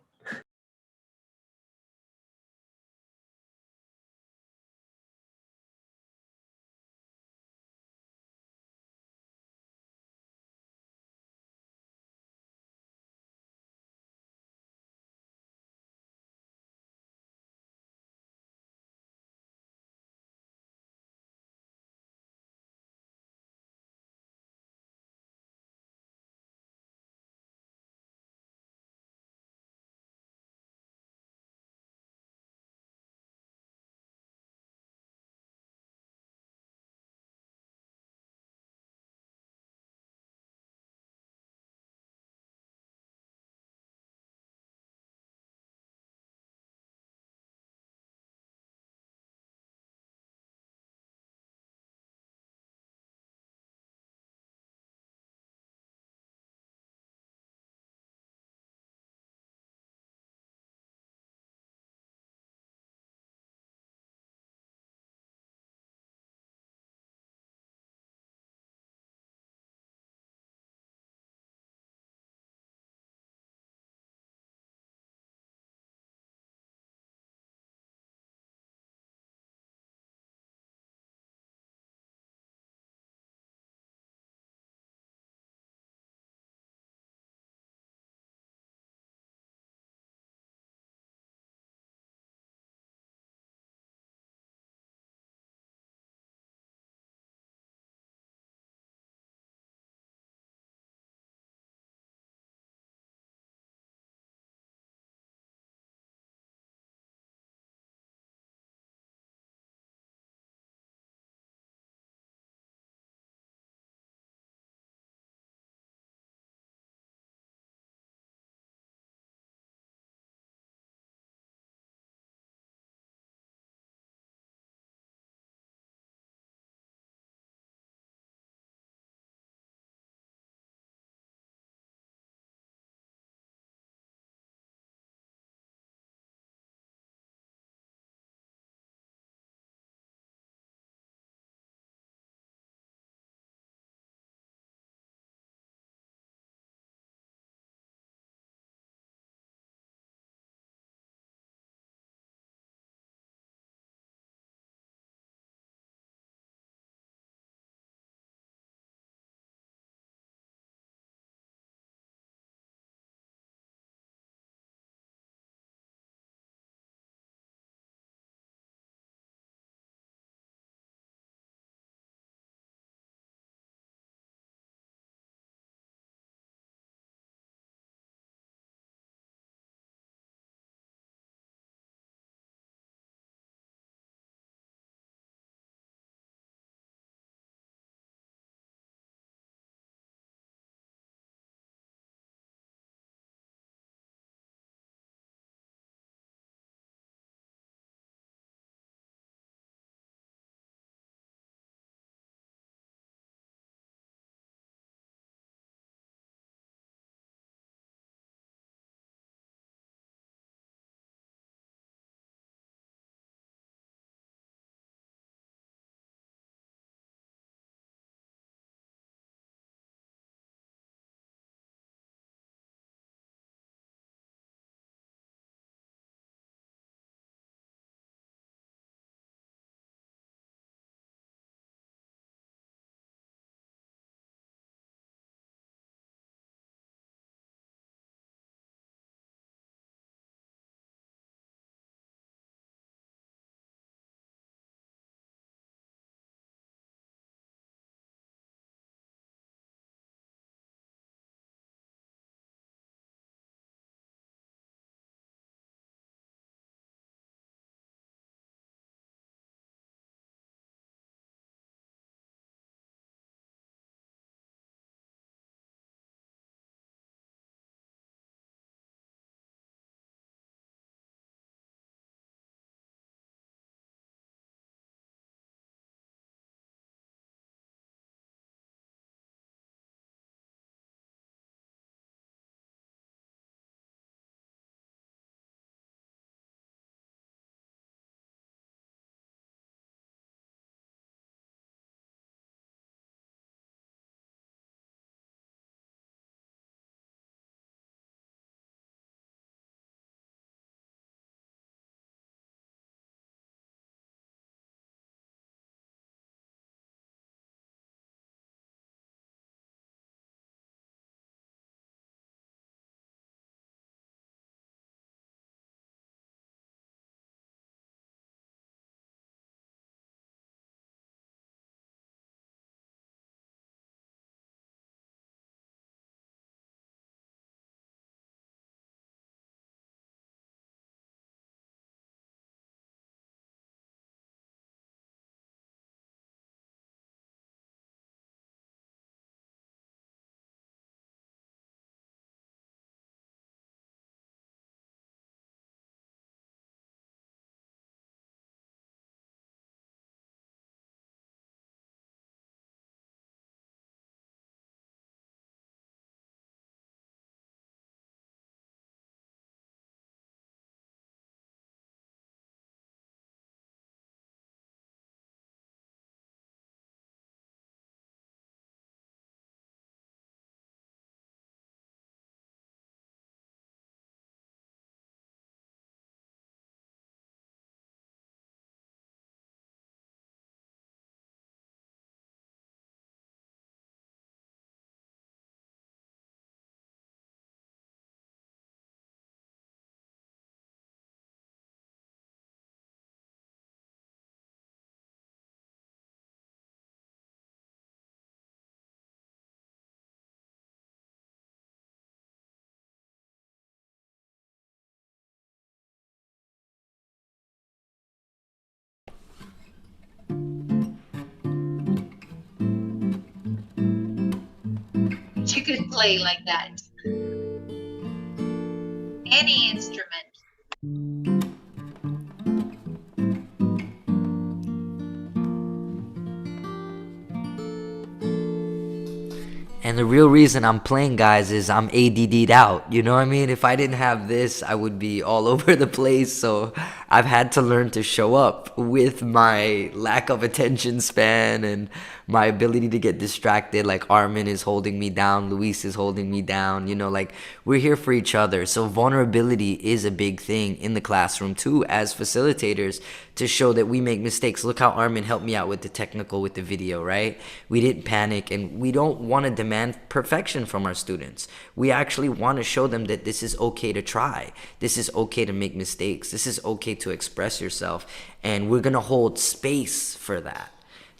could play like that. Any instrument. And the real reason I'm playing, guys, is I'm ADD'd out. You know what I mean? If I didn't have this, I would be all over the place. So I've had to learn to show up with my lack of attention span and my ability to get distracted. Like Armin is holding me down, Luis is holding me down. You know, like we're here for each other. So vulnerability is a big thing in the classroom too, as facilitators, to show that we make mistakes. Look how Armin helped me out with the technical, with the video, right? We didn't panic, and we don't want to demand perfection from our students. We actually want to show them that this is okay to try. This is okay to make mistakes. This is okay to express yourself. And we're going to hold space for that.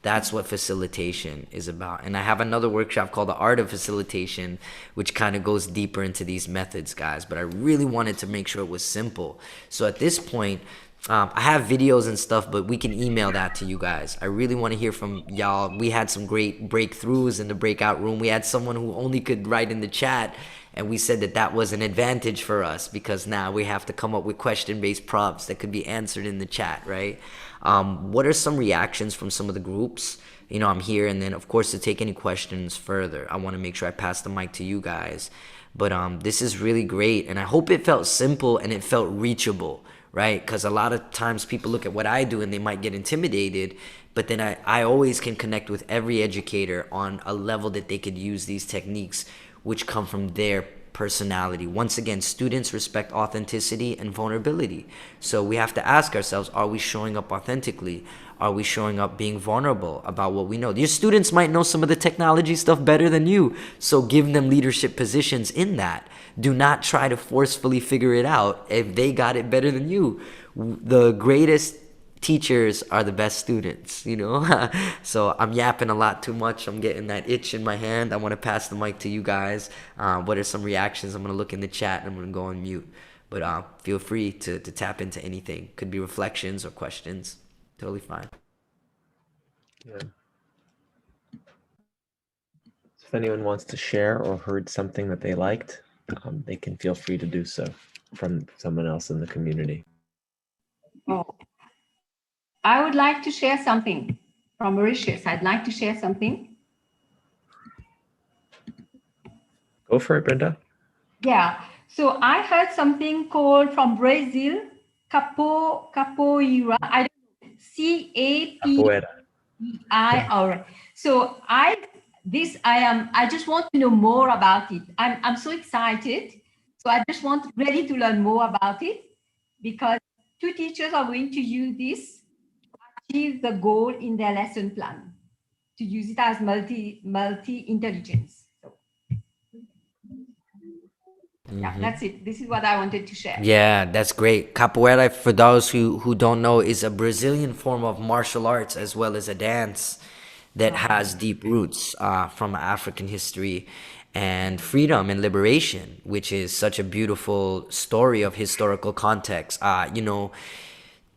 That's what facilitation is about. And I have another workshop called The Art of Facilitation, which kind of goes deeper into these methods, guys. But I really wanted to make sure it was simple. So at this point, I have videos and stuff, but we can email that to you guys. I really want to hear from y'all. We had some great breakthroughs in the breakout room. We had someone who only could write in the chat, and we said that that was an advantage for us because now we have to come up with question-based prompts that could be answered in the chat, right? What are some reactions from some of the groups? You know, I'm here, and then, of course, to take any questions further, I want to make sure I pass the mic to you guys. But this is really great, and I hope it felt simple and it felt reachable, right? Because a lot of times people look at what I do and they might get intimidated, but then I always can connect with every educator on a level that they could use these techniques which come from their personality. Once again, students respect authenticity and vulnerability. So we have to ask ourselves, are we showing up authentically? Are we showing up being vulnerable about what we know? Your students might know some of the technology stuff better than you, so give them leadership positions in that. Do not try to forcefully figure it out if they got it better than you. The greatest teachers are the best students, you know? So I'm yapping a lot too much. I'm getting that itch in my hand. I want to pass the mic to you guys. What are some reactions? I'm going to look in the chat and I'm going to go on mute. But feel free to tap into anything. Could be reflections or questions. Totally fine. Yeah. If anyone wants to share or heard something that they liked, they can feel free to do so from someone else in the community. Oh, I would like to share something from Mauritius. I'd like to share something. Go for it, Brenda. Yeah. So I heard something called from Brazil, capoeira. I don't know, C-A-P-E-I. All right. So I just want to know more about it. I'm so excited. So I just want really to learn more about it because 2 teachers are going to use this to achieve the goal in their lesson plan, to use it as multi-intelligence. So, yeah, that's it. This is what I wanted to share. Yeah, that's great. Capoeira, for those who don't know, is a Brazilian form of martial arts as well as a dance that has deep roots from African history and freedom and liberation, which is such a beautiful story of historical context. You know,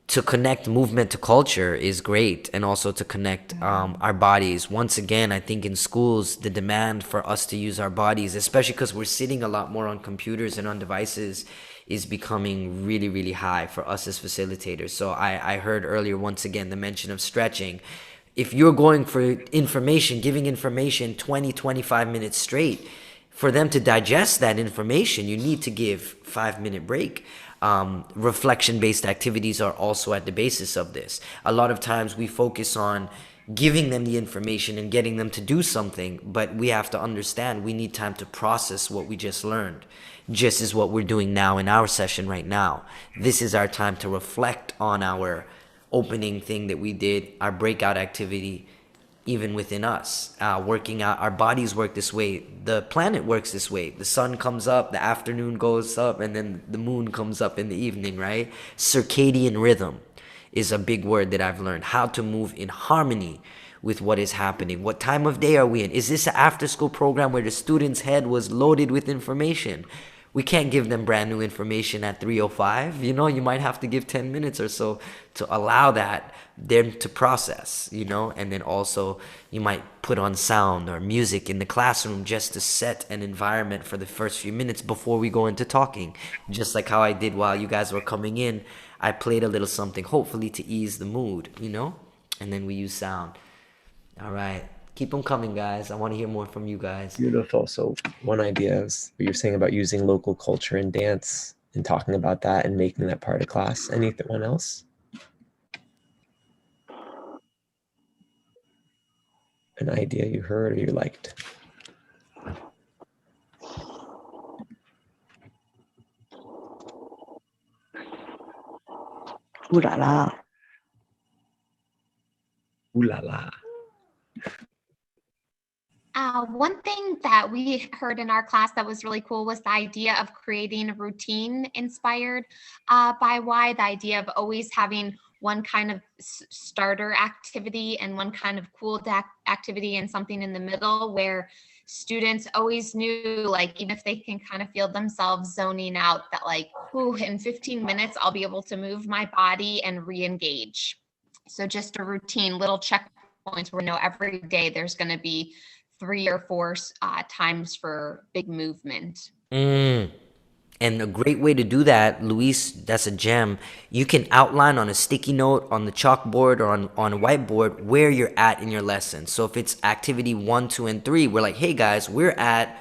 to connect movement to culture is great, and also to connect our bodies. Once again, I think in schools, the demand for us to use our bodies, especially because we're sitting a lot more on computers and on devices, is becoming really, really high for us as facilitators. So I heard earlier, once again, the mention of stretching. If you're going for information, giving information 20, 25 minutes straight, for them to digest that information, you need to give 5-minute break. Reflection-based activities are also at the basis of this. A lot of times we focus on giving them the information and getting them to do something, but we have to understand we need time to process what we just learned, just as what we're doing now in our session right now. This is our time to reflect on our opening thing that we did, our breakout activity, even within us, working out. Our bodies work this way. The planet works this way. The sun comes up, the afternoon goes up, and then the moon comes up in the evening, right? Circadian rhythm is a big word that I've learned. How to move in harmony with what is happening. What time of day are we in? Is this an after-school program where the student's head was loaded with information? We can't give them brand new information at 3:05. You know, you might have to give 10 minutes or so to allow them to process, you know, and then also you might put on sound or music in the classroom just to set an environment for the first few minutes before we go into talking. Just like how I did while you guys were coming in. I played a little something, hopefully to ease the mood, you know, and then we use sound. All right. Keep them coming, guys. I want to hear more from you guys. Beautiful. So one idea is what you're saying about using local culture and dance and talking about that and making that part of class. Anyone else? An idea you heard or you liked? Ooh la la. Ooh la la. One thing that we heard in our class that was really cool was the idea of creating a routine inspired by why, the idea of always having one kind of starter activity and one kind of cool activity and something in the middle where students always knew, like, even if they can kind of feel themselves zoning out, that like, ooh, in 15 minutes, I'll be able to move my body and re-engage. So just a routine, little checkpoints where we know every day there's going to be 3 or 4 times for big movement. And a great way to do that, Luis, that's a gem. You can outline on a sticky note, on the chalkboard, or on a whiteboard where you're at in your lesson. So if it's activity 1, 2, and 3, we're like, hey guys, we're at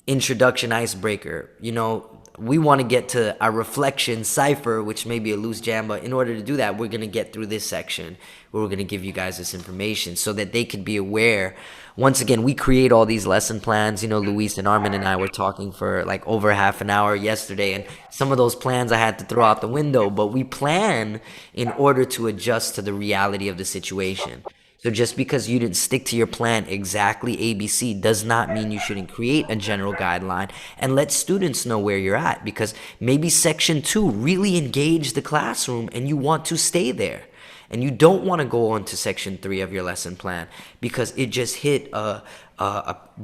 introduction icebreaker. You know, we want to get to a reflection cipher, which may be a loose jam, but in order to do that, we're going to get through this section where we're going to give you guys this information so that they could be aware. Once again, we create all these lesson plans. You know, Luis and Armin and I were talking for like over half an hour yesterday, and some of those plans I had to throw out the window, but we plan in order to adjust to the reality of the situation. So just because you didn't stick to your plan exactly ABC does not mean you shouldn't create a general guideline and let students know where you're at, because maybe section 2 really engaged the classroom and you want to stay there. And you don't want to go on to section 3 of your lesson plan because it just hit a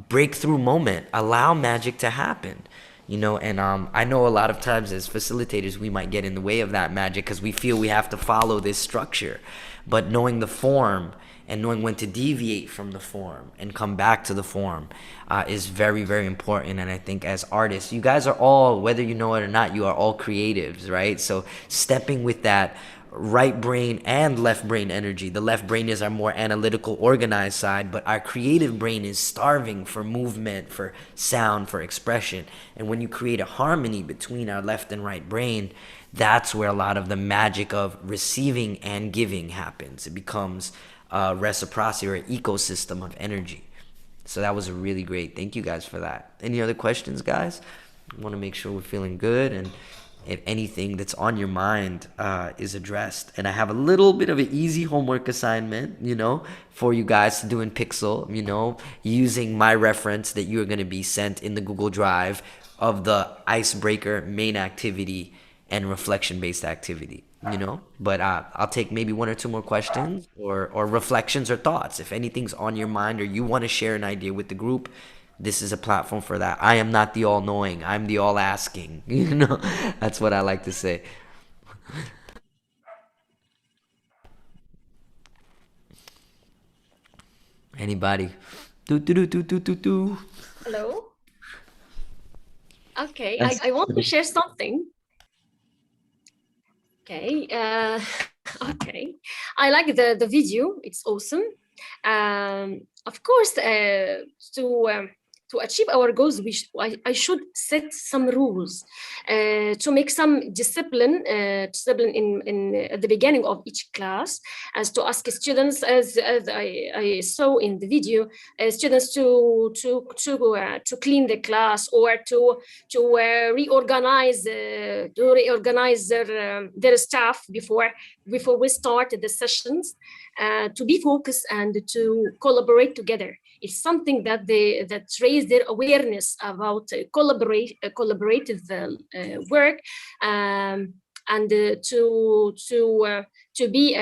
breakthrough moment. Allow magic to happen. You know, and I know a lot of times as facilitators, we might get in the way of that magic because we feel we have to follow this structure. But knowing the form and knowing when to deviate from the form and come back to the form is very, very important. And I think as artists, you guys are all, whether you know it or not, you are all creatives, right? So stepping with that right brain and left brain energy. The left brain is our more analytical, organized side, but our creative brain is starving for movement, for sound, for expression. And when you create a harmony between our left and right brain, that's where a lot of the magic of receiving and giving happens. It becomes reciprocity or an ecosystem of energy. So that was really great. Thank you guys for that. Any other questions, guys? I want to make sure we're feeling good, and if anything that's on your mind is addressed. And I have a little bit of an easy homework assignment, you know, for you guys to do in Pixel, you know, using my reference that you're going to be sent in the Google Drive of the icebreaker main activity and reflection-based activity, you know. But I'll take maybe 1 or 2 more questions or reflections or thoughts. If anything's on your mind or you want to share an idea with the group, this is a platform for that. I am not the all-knowing. I'm the all-asking. You know, that's what I like to say. Anybody? Hello. Okay, I want to share something. Okay. Okay. I like the video. It's awesome. Of course, to achieve our goals, I should set some rules to make some discipline in at the beginning of each class, as to ask students, as I saw in the video, students to clean the class or to reorganize their staff before we start the sessions, to be focused and to collaborate together. It's something that raise their awareness about collaborative work, and to be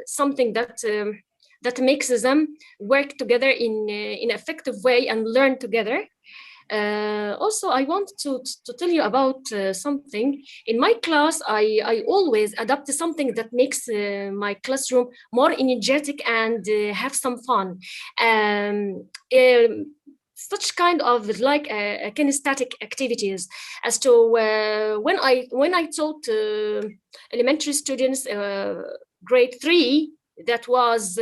something that makes them work together in an effective way and learn together. Also, I want to tell you about something. In my class, I always adapt something that makes my classroom more energetic and have some fun. Such kind of like kinesthetic activities as to when I taught elementary students grade 3, that was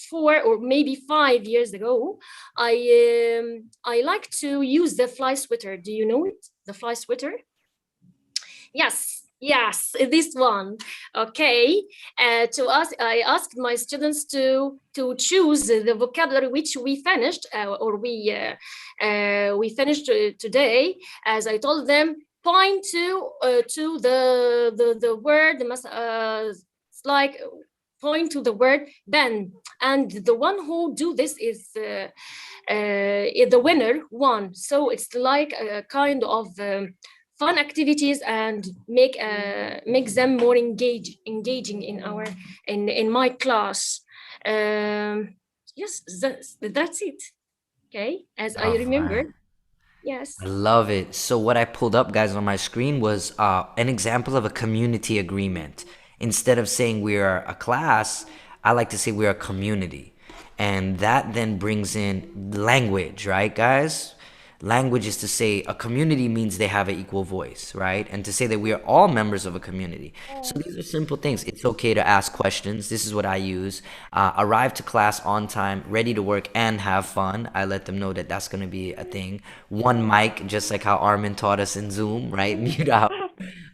4 or maybe 5 years ago. I like to use the fly sweater. Do you know it? The fly sweater? Yes, this one. Okay. I asked my students to choose the vocabulary which we finished we finished today. As I told them, point to the word. It's like point to the word Ben, and the one who do this is the winner won. So it's like a kind of fun activities and make them more engaging in my class. Yes, that's it. Okay, as I remember. Alright. Yes. I love it. So what I pulled up, guys, on my screen was an example of a community agreement. Instead of saying we are a class, I like to say we are a community. And that then brings in language, right, guys? Language is to say a community means they have an equal voice, right? And to say that we are all members of a community. So these are simple things. It's okay to ask questions. This is what I use. Arrive to class on time, ready to work, and have fun. I let them know that that's going to be a thing. One mic, just like how Armin taught us in Zoom, right? Mute out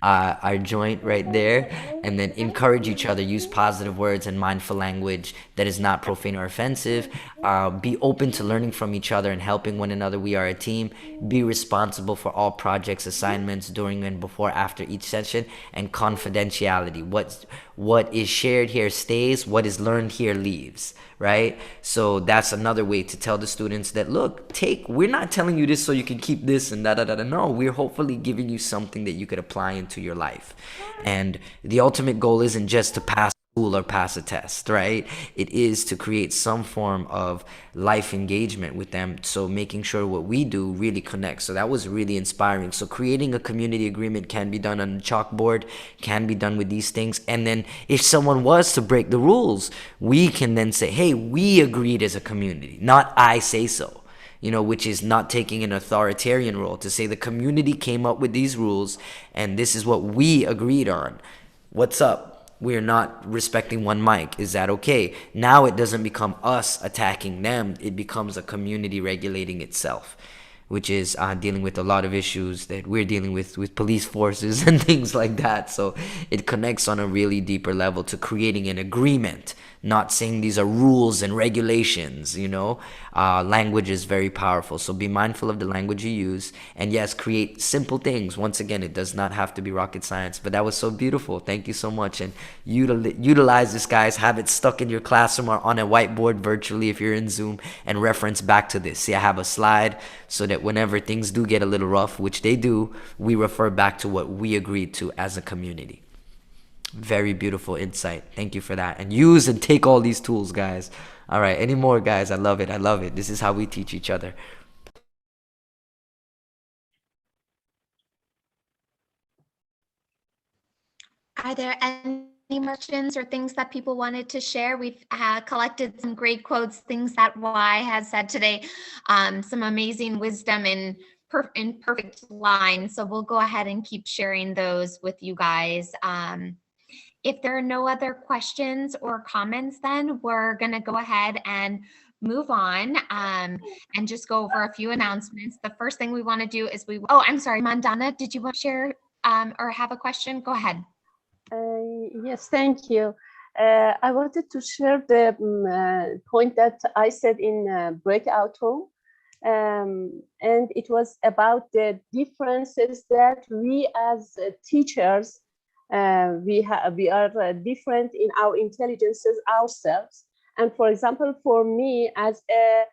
our joint right there. And then encourage each other. Use positive words and mindful language that is not profane or offensive. Be open to learning from each other and helping one another. We are a team. Be responsible for all projects, assignments during and before, after each session, and confidentiality. What is shared here stays, what is learned here leaves, right? So that's another way to tell the students that, look, we're not telling you this so you can keep this and da-da-da-da. No, we're hopefully giving you something that you could apply into your life. And the ultimate goal isn't just to pass school or pass a test, right? It is to create some form of life engagement with them, so making sure what we do really connects. So that was really inspiring. So creating a community agreement can be done on a chalkboard, can be done with these things. And then if someone was to break the rules, we can then say, hey, we agreed as a community, not I say so. Which is not taking an authoritarian role, to say the community came up with these rules and this is what we agreed on. What's up? We're not respecting one mic. Is that okay? Now it doesn't become us attacking them. It becomes a community regulating itself, which is dealing with a lot of issues that we're dealing with police forces and things like that. So it connects on a really deeper level to creating an agreement, not saying these are rules and regulations. Language is very powerful. So be mindful of the language you use. And yes, create simple things. Once again, it does not have to be rocket science, but that was so beautiful. Thank you so much. And utilize this, guys. Have it stuck in your classroom or on a whiteboard virtually if you're in Zoom, and reference back to this. See, I have a slide so that whenever things do get a little rough, which they do, we refer back to what we agreed to as a community. Very beautiful insight. Thank you for that. And use and take all these tools, guys. All right. Any more, guys? I love it. I love it. This is how we teach each other. Are there any questions or things that people wanted to share? We've collected some great quotes, things that Y has said today, some amazing wisdom in perfect line. So we'll go ahead and keep sharing those with you guys. If there are no other questions or comments, then we're going to go ahead and move on and just go over a few announcements. The first thing we want to do is I'm sorry, Mandana, did you want to share or have a question? Go ahead. Yes, thank you. I wanted to share the point that I said in breakout room. And it was about the differences that we as teachers we are different in our intelligences ourselves. And for example, for me as a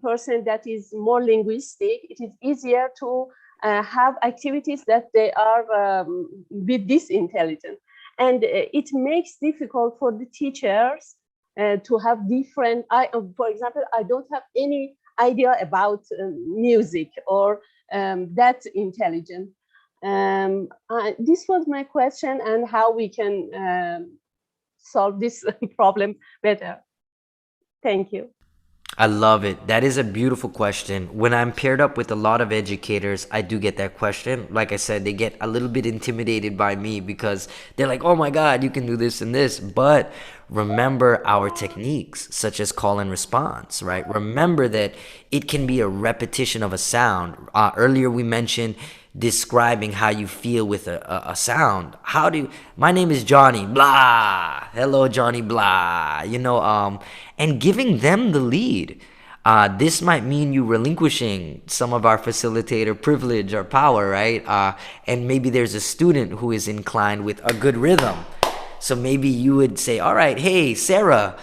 person that is more linguistic, it is easier to have activities that they are with this intelligence. And it makes difficult for the teachers to have different, for example, I don't have any idea about music or that intelligent. This was my question, and how we can solve this problem better. Thank you. I love it. That is a beautiful question. When I'm paired up with a lot of educators, I do get that question. Like I said, they get a little bit intimidated by me because they're like, oh my God, you can do this and this. But remember our techniques, such as call and response, right? Remember that it can be a repetition of a sound. Earlier, we mentioned describing how you feel with a sound. My name is Johnny, blah. Hello, Johnny, blah. And giving them the lead. This might mean you relinquishing some of our facilitator privilege or power, right? And maybe there's a student who is inclined with a good rhythm. So maybe you would say, all right, hey, Sarah,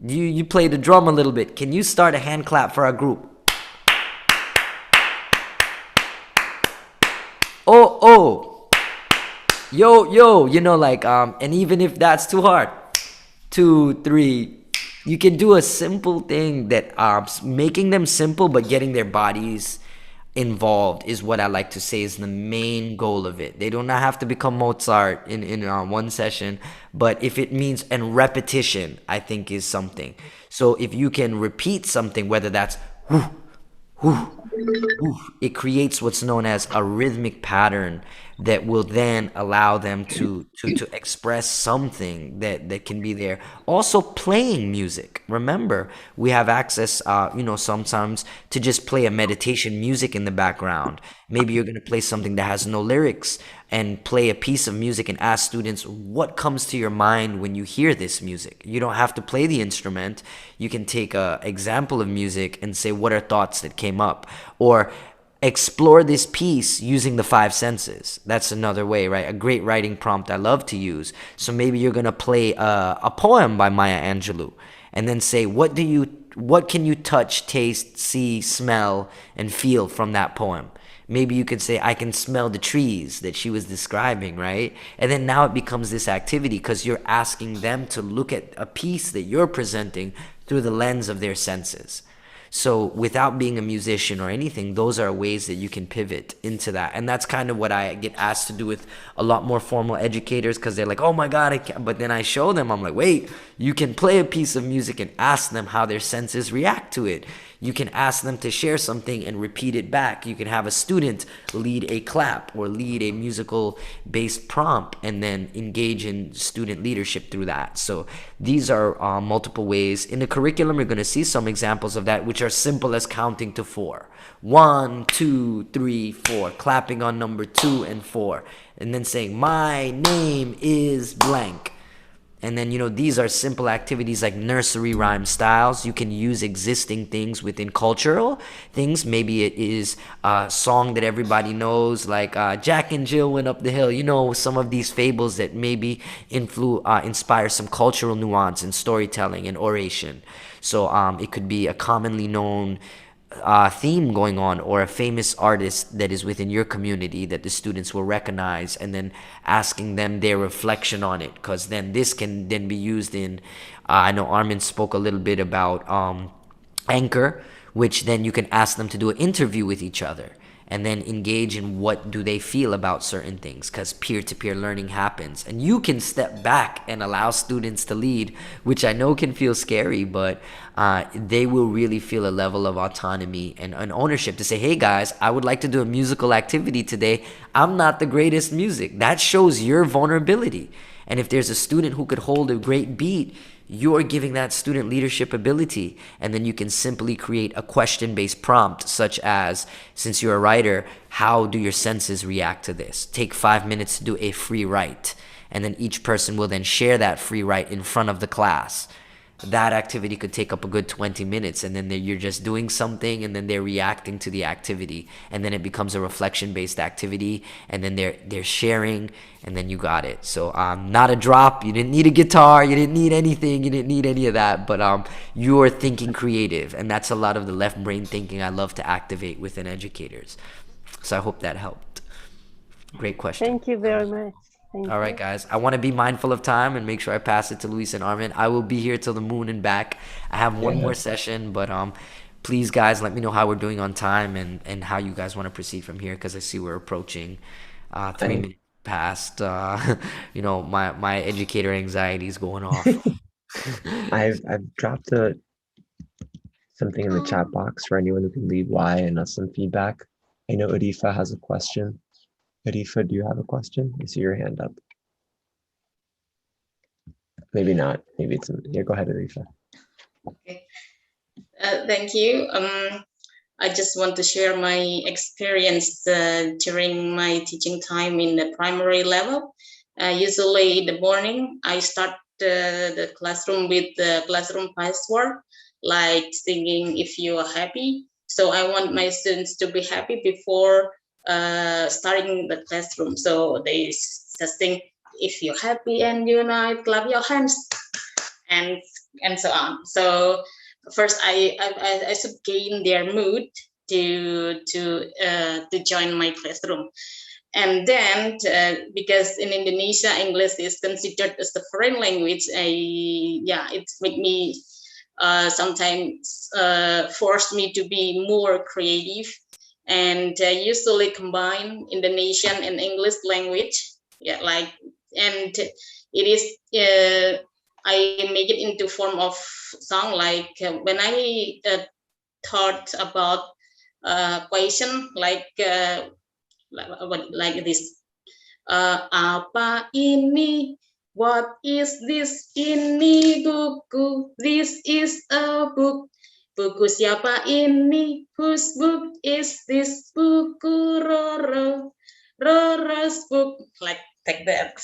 you play the drum a little bit. Can you start a hand clap for our group? Oh, yo, and even if that's too hard, 2, 3, you can do a simple thing that making them simple but getting their bodies involved is what I like to say is the main goal of it. They do not have to become Mozart in one session, but if it means, and repetition, I think is something. So if you can repeat something, whether that's whoo, whoo, it creates what's known as a rhythmic pattern that will then allow them to express something that can be there. Also playing music. Remember, we have access, sometimes to just play a meditation music in the background. Maybe you're going to play something that has no lyrics and play a piece of music and ask students what comes to your mind when you hear this music. You don't have to play the instrument. You can take an example of music and say, what are thoughts that came up? Or explore this piece using the 5 senses. That's another way, right? A great writing prompt I love to use. So maybe you're going to play a poem by Maya Angelou and then say, what can you touch, taste, see, smell, and feel from that poem? Maybe you could say, I can smell the trees that she was describing, right? And then now it becomes this activity because you're asking them to look at a piece that you're presenting through the lens of their senses. So without being a musician or anything, those are ways that you can pivot into that. And that's kind of what I get asked to do with a lot more formal educators because they're like, oh my God, I can't. But then I show them, I'm like, wait, you can play a piece of music and ask them how their senses react to it. You can ask them to share something and repeat it back. You can have a student lead a clap or lead a musical-based prompt and then engage in student leadership through that. So these are multiple ways. In the curriculum, you're going to see some examples of that, which are simple as counting to 4. 1, 2, 3, 4. Clapping on number 2 and 4. And then saying, my name is blank. And then, these are simple activities like nursery rhyme styles. You can use existing things within cultural things. Maybe it is a song that everybody knows, like Jack and Jill went up the hill. Some of these fables that maybe inspire some cultural nuance in storytelling and oration. So it could be a commonly known theme going on, or a famous artist that is within your community that the students will recognize, and then asking them their reflection on it, because then this can then be used in I know Armin spoke a little bit about Anchor, which then you can ask them to do an interview with each other and then engage in what do they feel about certain things, because peer-to-peer learning happens. And you can step back and allow students to lead, which I know can feel scary, but they will really feel a level of autonomy and an ownership to say, hey guys, I would like to do a musical activity today. I'm not the greatest music. That shows your vulnerability. And if there's a student who could hold a great beat, you're giving that student leadership ability. And then you can simply create a question-based prompt, such as, since you're a writer, how do your senses react to this? Take 5 minutes to do a free write. And then each person will then share that free write in front of the class. That activity could take up a good 20 minutes, and then you're just doing something, and then they're reacting to the activity, and then it becomes a reflection-based activity, and then they're sharing, and then you got it. So not a drop. You didn't need a guitar. You didn't need anything. You didn't need any of that. But you're thinking creative, and that's a lot of the left brain thinking I love to activate within educators. So I hope that helped. Great question. Thank you very much. All right, guys. I want to be mindful of time and make sure I pass it to Luis and Armin. I will be here till the moon and back. I have one more session, but please, guys, let me know how we're doing on time and how you guys want to proceed from here, because I see we're approaching 3 minutes past. My educator anxiety is going off. I've dropped something in the chat box for anyone who can leave why and us some feedback. I know Arifa has a question. Arifa, do you have a question? I see your hand up. Maybe not. Maybe it's here. Go ahead, Arifa. Okay. Thank you. I just want to share my experience during my teaching time in the primary level. Usually in the morning, I start the classroom with the classroom password, like singing "If You Are Happy." So I want my students to be happy before starting the classroom. So they just sing "If You're Happy and Unite, clap your hands," and so on. So first, I should gain their mood to join my classroom, and then because in Indonesia English is considered as a foreign language, it make me sometimes force me to be more creative, and usually combine Indonesian and English language. And it is. I make it into form of song, like when I thought about question like this. Apa ini? What is this? Ini buku. This is a book. Buku siapa ini? Whose book is this? Buku Roro. Roro's book. Like that.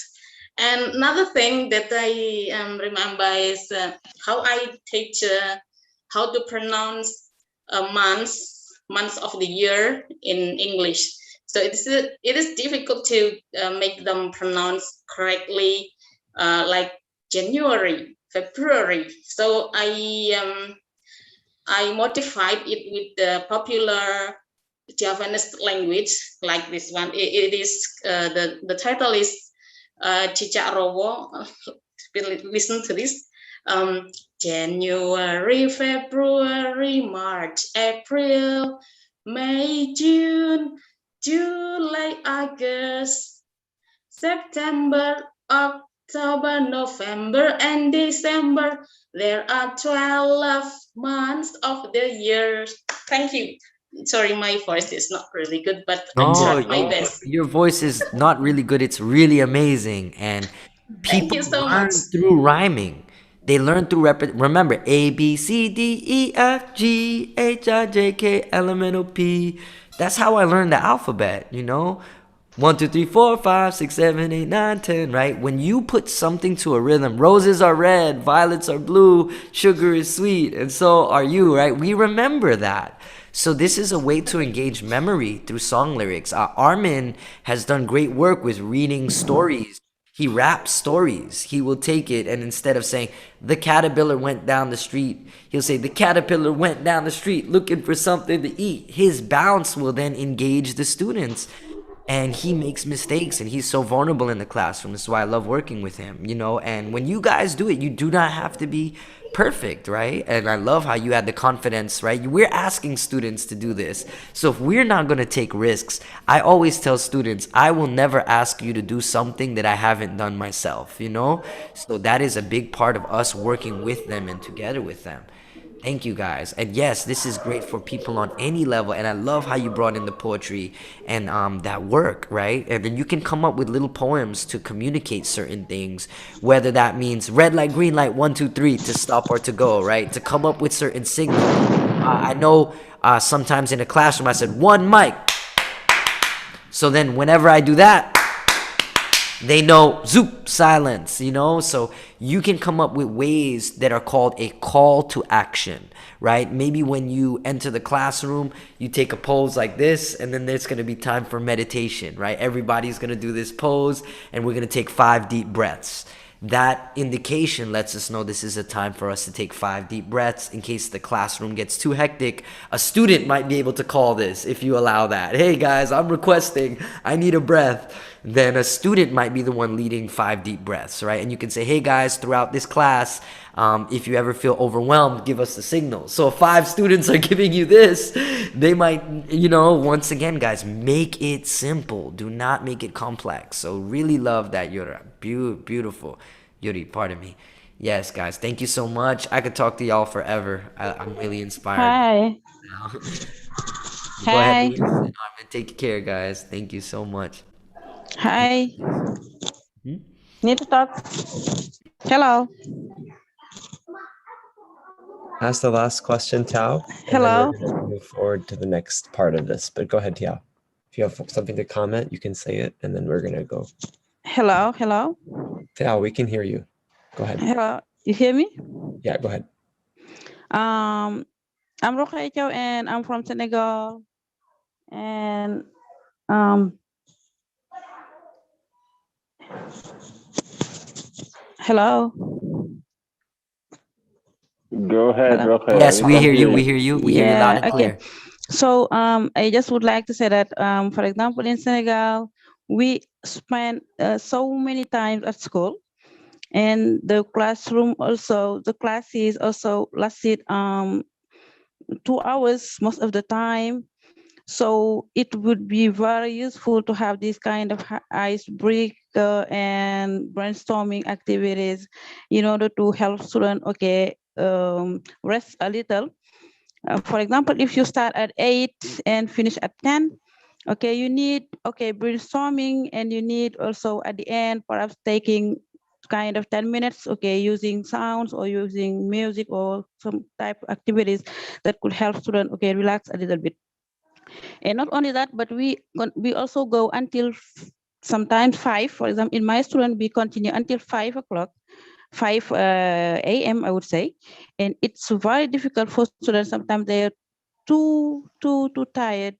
And another thing that I remember is how I teach how to pronounce months of the year in English. So it is difficult to make them pronounce correctly, like January, February. So I modified it with the popular Javanese language, like this one. It is the title is Cicak Rowo. Listen to this. January, February, March, April, May, June, July, August, September, October, November, and December. There are 12 months of the year. Thank you. Sorry, my voice is not really good, but I tried my best. Your voice is not really good. It's really amazing. And Thank people you so learn much. through rhyming. They learn through remember, A, B, C, D, E, F, G, H, I, J, K, L, M, N, O, P. That's how I learned the alphabet, 1, 2, 3, 4, 5, 6, 7, 8, 9, 10, right? When you put something to a rhythm, roses are red, violets are blue, sugar is sweet, and so are you, right? We remember that. So this is a way to engage memory through song lyrics. Armin has done great work with reading stories. He raps stories. He will take it, and instead of saying, the caterpillar went down the street, he'll say, the caterpillar went down the street looking for something to eat. His bounce will then engage the students. And he makes mistakes, and he's so vulnerable in the classroom. This is why I love working with him, And when you guys do it, you do not have to be perfect, right? And I love how you had the confidence, right? We're asking students to do this. So if we're not going to take risks, I always tell students, I will never ask you to do something that I haven't done myself, So that is a big part of us working with them and together with them. Thank you, guys. And yes, this is great for people on any level. And I love how you brought in the poetry and that work, right? And then you can come up with little poems to communicate certain things, whether that means red light, green light, 1, 2, 3 to stop or to go, right? To come up with certain signals. I know sometimes in a classroom I said, 1 mic. So then whenever I do that, they know, zoop, silence, So you can come up with ways that are called a call to action, right? Maybe when you enter the classroom, you take a pose like this, and then there's going to be time for meditation, right? Everybody's going to do this pose, and we're going to take 5 deep breaths. That indication lets us know this is a time for us to take 5 deep breaths in case the classroom gets too hectic. A student might be able to call this if you allow that. Hey guys, I'm requesting, I need a breath. then a student might be the one leading 5 deep breaths, right? And you can say, hey guys, throughout this class, if you ever feel overwhelmed, give us the signal. So if 5 students are giving you this, they might, once again, guys, make it simple. Do not make it complex. So really love that, Yura. Beautiful. Yuri, pardon me. Yes, guys, thank you so much. I could talk to y'all forever. I'm really inspired. Hi. Go ahead, Hi. Luis and Armin. Take care, guys. Thank you so much. Hi. Need to talk. Hello. Ask the last question, Tao. Hello. And then we're gonna move forward to the next part of this. But go ahead, Tao. If you have something to comment, you can say it, and then we're gonna go. Hello. Hello. Tao, we can hear you. Go ahead. Hello. You hear me? Yeah, go ahead. I'm Rokhaya Chow and I'm from Senegal. And hello. Go ahead, Hello? Rokhaya. Yes, we can hear you. We hear you. We hear you loud and okay. clear. So I just would like to say that, for example, in Senegal, we spend so many times at school, and the classroom also, the classes also lasted 2 hours most of the time. So it would be very useful to have this kind of icebreaker and brainstorming activities in order to help students, rest a little. For example, if you start at 8 and finish at 10, you need, brainstorming, and you need also at the end, perhaps taking kind of 10 minutes, using sounds or using music or some type of activities that could help students, relax a little bit. And not only that, but we also go until sometimes 5. For example, in my student, we continue until 5 o'clock, 5 a.m. I would say, and it's very difficult for students. Sometimes they're too tired.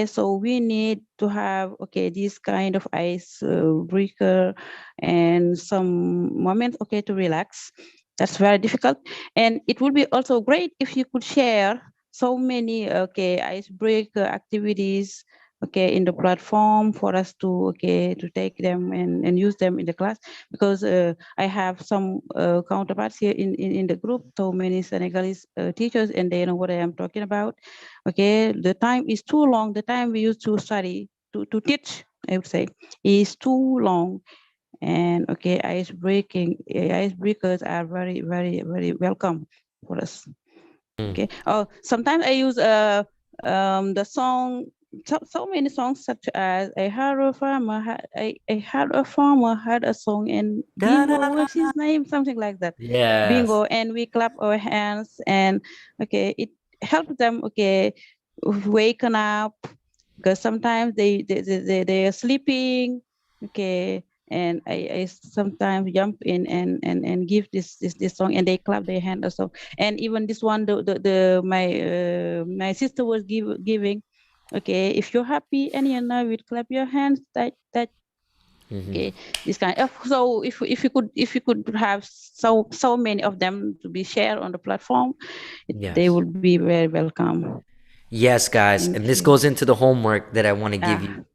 So we need to have this kind of ice breaker and some moments to relax. That's very difficult, and it would be also great if you could share so many icebreaker activities in the platform for us to take them and use them in the class, because I have some counterparts here in the group, so many Senegalese teachers, and they know what I am talking about. The time is too long. The time we used to study to teach, I would say, is too long. And icebreakers are very, very, very welcome for us. Sometimes I use the song, so many songs, such as I had a farmer had a song, and Bingo, what's his name, something like that. Yes. Bingo, and we clap our hands, and it helps them waken up, because sometimes they are sleeping. And I sometimes jump in and give this song, and they clap their hand also. And even this one, my sister was giving, if you're happy and you know it, clap your hands. That this kind of. So if you could have so many of them to be shared on the platform, they would be very welcome. Yes, guys, and this goes into the homework that I want to give you.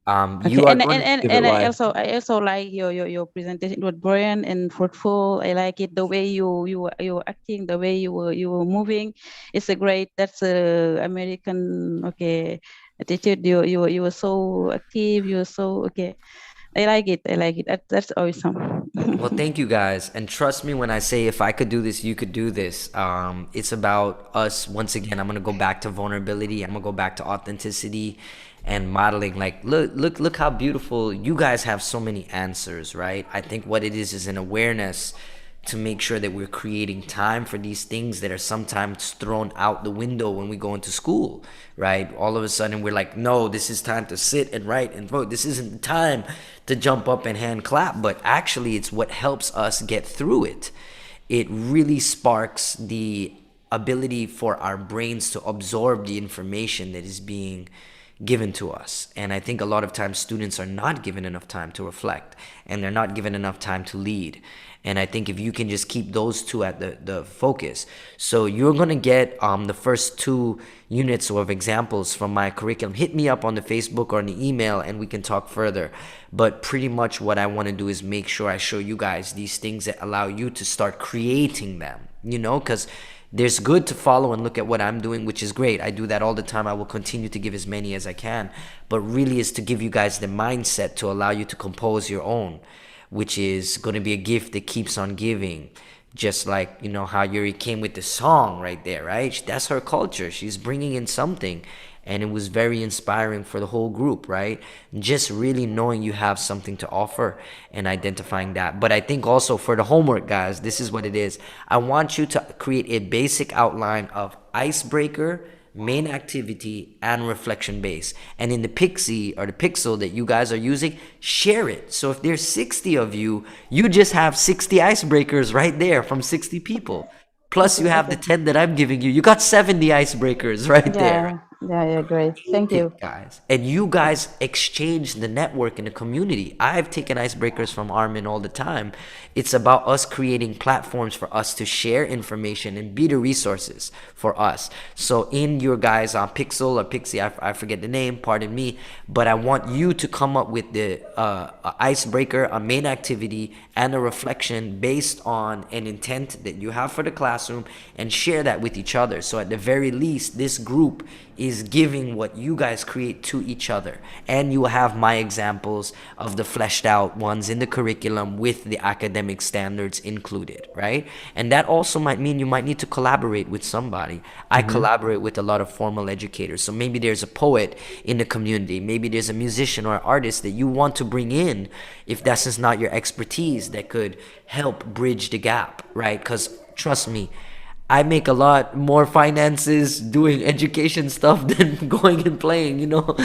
You are going to give it live. I also like your presentation. It was brilliant and fruitful. I like it, the way you were acting, the way you were moving. It's a great. That's a American attitude. You were so active. You were so I like it. That's awesome. Well, thank you guys. And trust me when I say, if I could do this, you could do this. It's about us. Once again, I'm going to go back to vulnerability. I'm going to go back to authenticity and modeling. Like, look how beautiful. You guys have so many answers, right? I think what it is an awareness to make sure that we're creating time for these things that are sometimes thrown out the window when we go into school, right? All of a sudden we're like, no, this is time to sit and write and vote. This isn't the time to jump up and hand clap, but actually it's what helps us get through it. It really sparks the ability for our brains to absorb the information that is being given to us. And I think a lot of times students are not given enough time to reflect, and they're not given enough time to lead. And I think if you can just keep those two at the focus. So you're going to get the first 2 units of examples from my curriculum. Hit me up on the Facebook or on the email and we can talk further. But pretty much what I want to do is make sure I show you guys these things that allow you to start creating them, you know, because there's good to follow and look at what I'm doing, which is great. I do that all the time. I will continue to give as many as I can, but really is to give you guys the mindset to allow you to compose your own, which is going to be a gift that keeps on giving. Just like, you know, how Yuri came with the song right there, right? That's her culture. She's bringing in something, and it was very inspiring for the whole group, right? Just really knowing you have something to offer and identifying that. But I think also for the homework, guys, this is what it is. I want you to create a basic outline of icebreaker, main activity, and reflection base. And in the Pixie or the Pixel that you guys are using, share it. So if there's 60 of you, you just have 60 icebreakers right there from 60 people. Plus you have the 10 that I'm giving you. You got 70 icebreakers right there. Yeah, great. Thank you. Guys. And you guys exchange the network in the community. I've taken icebreakers from Armin all the time. It's about us creating platforms for us to share information and be the resources for us. So in your guys' Pixel or Pixie, I forget the name, pardon me, but I want you to come up with the icebreaker, a main activity, and a reflection based on an intent that you have for the classroom, and share that with each other. So at the very least, this group is giving what you guys create to each other, and you will have my examples of the fleshed out ones in the curriculum with the academic standards included, right? And that also might mean you might need to collaborate with somebody. I collaborate with a lot of formal educators, so maybe there's a poet in the community, maybe there's a musician or an artist that you want to bring in, if that's just not your expertise, that could help bridge the gap, right? Because trust me, I make a lot more finances doing education stuff than going and playing, you know?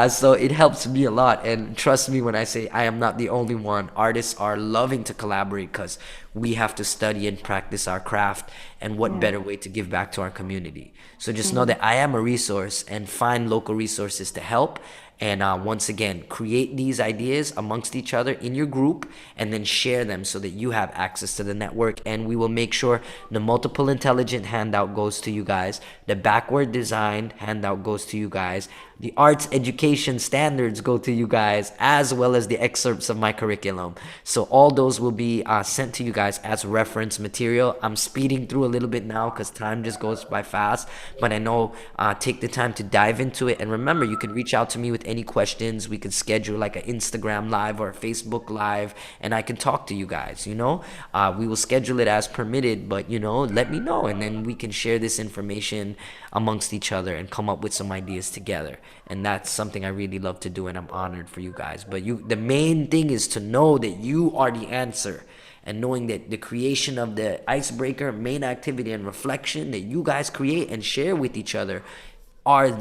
So it helps me a lot. And trust me when I say I am not the only one. Artists are loving to collaborate because we have to study and practice our craft. And what better way to give back to our community? So just know that I am a resource, and find local resources to help. And once again, create these ideas amongst each other in your group, and then share them so that you have access to the network. And we will make sure the multiple intelligent handout goes to you guys. The backward design handout goes to you guys. The arts education standards go to you guys, as well as the excerpts of my curriculum. So all those will be sent to you guys as reference material. I'm speeding through a little bit now because time just goes by fast, but I know take the time to dive into it. And remember, you can reach out to me with any questions. We could schedule like an Instagram live or a Facebook live, and I can talk to you guys, you know. We will schedule it as permitted, but you know, let me know, and then we can share this information amongst each other and come up with some ideas together. And that's something I really love to do, and I'm honored for you guys. But the main thing is to know that you are the answer, and knowing that the creation of the icebreaker, main activity, and reflection that you guys create and share with each other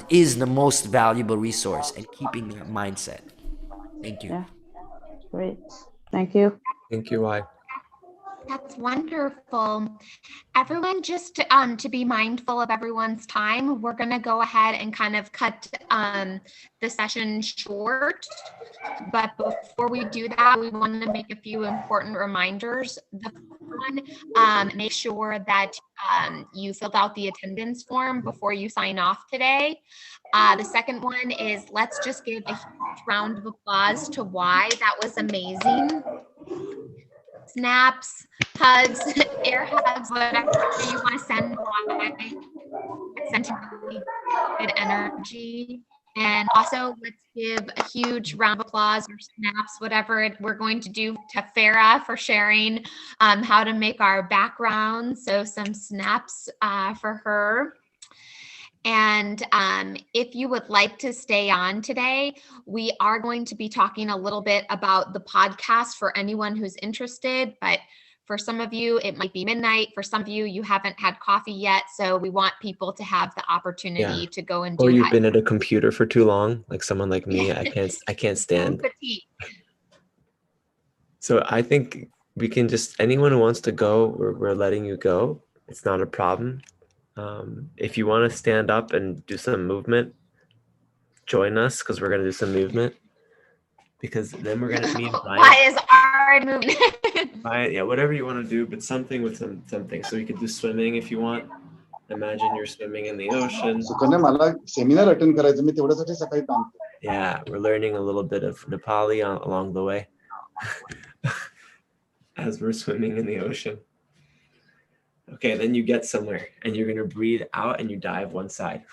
is the most valuable resource, and keeping that mindset. Thank you. Yeah, great. Thank you. Thank you, I. That's wonderful. Everyone, just to be mindful of everyone's time, we're going to go ahead and kind of cut the session short. But before we do that, we want to make a few important reminders. The first one, make sure that you filled out the attendance form before you sign off today. The second one is, let's just give a huge round of applause to Y. That was amazing. Snaps, hugs, air hugs, whatever you want to send, send good energy. And also, let's give a huge round of applause or snaps, whatever we're going to do, to Farah for sharing how to make our background. So some snaps for her. And if you would like to stay on today, we are going to be talking a little bit about the podcast for anyone who's interested. But for some of you, it might be midnight. For some of you, you haven't had coffee yet. So we want people to have the opportunity to go and do. Or you've been at a computer for too long, like someone like me. I can't stand. So I think we can just, anyone who wants to go, we're letting you go. It's not a problem. If you want to stand up and do some movement, join us because we're gonna do some movement. Because then we're gonna meet Brian. Why is our movement? Yeah, whatever you want to do, but something with something. So you could do swimming if you want. Imagine you're swimming in the ocean. Sukanya मला seminar attend करायचं मी तेवढ्यासाठी सकाळी थांबतो. Yeah, we're learning a little bit of Nepali along the way as we're swimming in the ocean. Okay, then you get somewhere and you're gonna breathe out and you dive one side,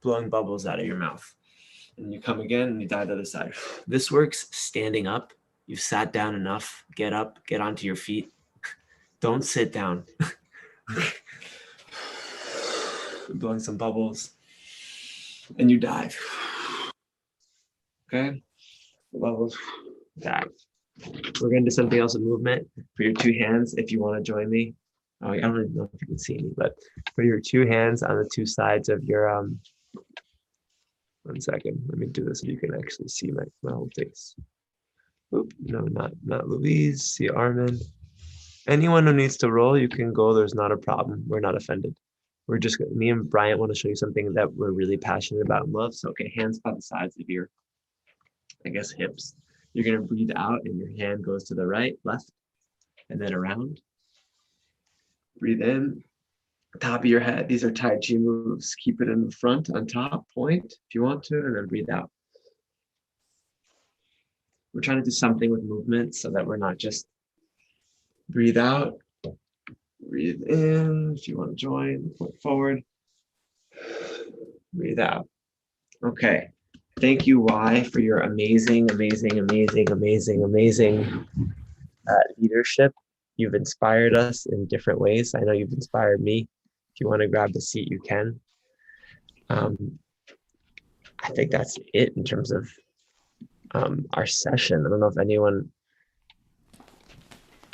blowing bubbles out of your mouth. And you come again and you dive the other side. This works standing up. You've sat down enough. Get up, get onto your feet. Don't sit down. Blowing some bubbles. And you dive. Okay? Bubbles. Dive. We're going to do something else with movement. For your two hands, if you want to join me. Oh, I don't even know if you can see me, but for your two hands on the two sides of your 1 second. Let me do this so you can actually see my whole face. Oop, no, not Louise. See Armin. Anyone who needs to roll, you can go. There's not a problem. We're not offended. We're just, me and Bryant want to show you something that we're really passionate about and love. So, okay, hands by the sides of your, I guess, hips. You're going to breathe out and your hand goes to the right, left, and then around. Breathe in, top of your head. These are Tai Chi moves. Keep it in the front, on top, point if you want to, and then breathe out. We're trying to do something with movement so that we're not just breathe out, breathe in. If you want to join, point forward, breathe out. Okay. Thank you, Y, for your amazing leadership. You've inspired us in different ways. I know you've inspired me. If you want to grab the seat, you can. I think that's it in terms of our session. I don't know if anyone.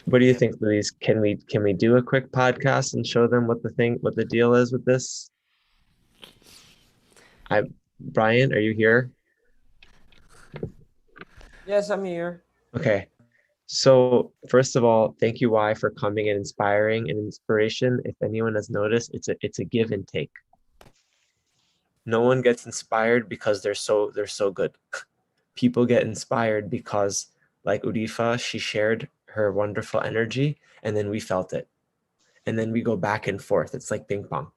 What do you think, Louise? Can we do a quick podcast and show them what the deal is with this? Brian, are you here? Yes, I'm here. Okay. So first of all, thank you, Y, for coming and inspiring and inspiration. If anyone has noticed, it's a give and take. No one gets inspired because they're so good. People get inspired because, like Urifa, she shared her wonderful energy, and then we felt it, and then we go back and forth. It's like ping pong.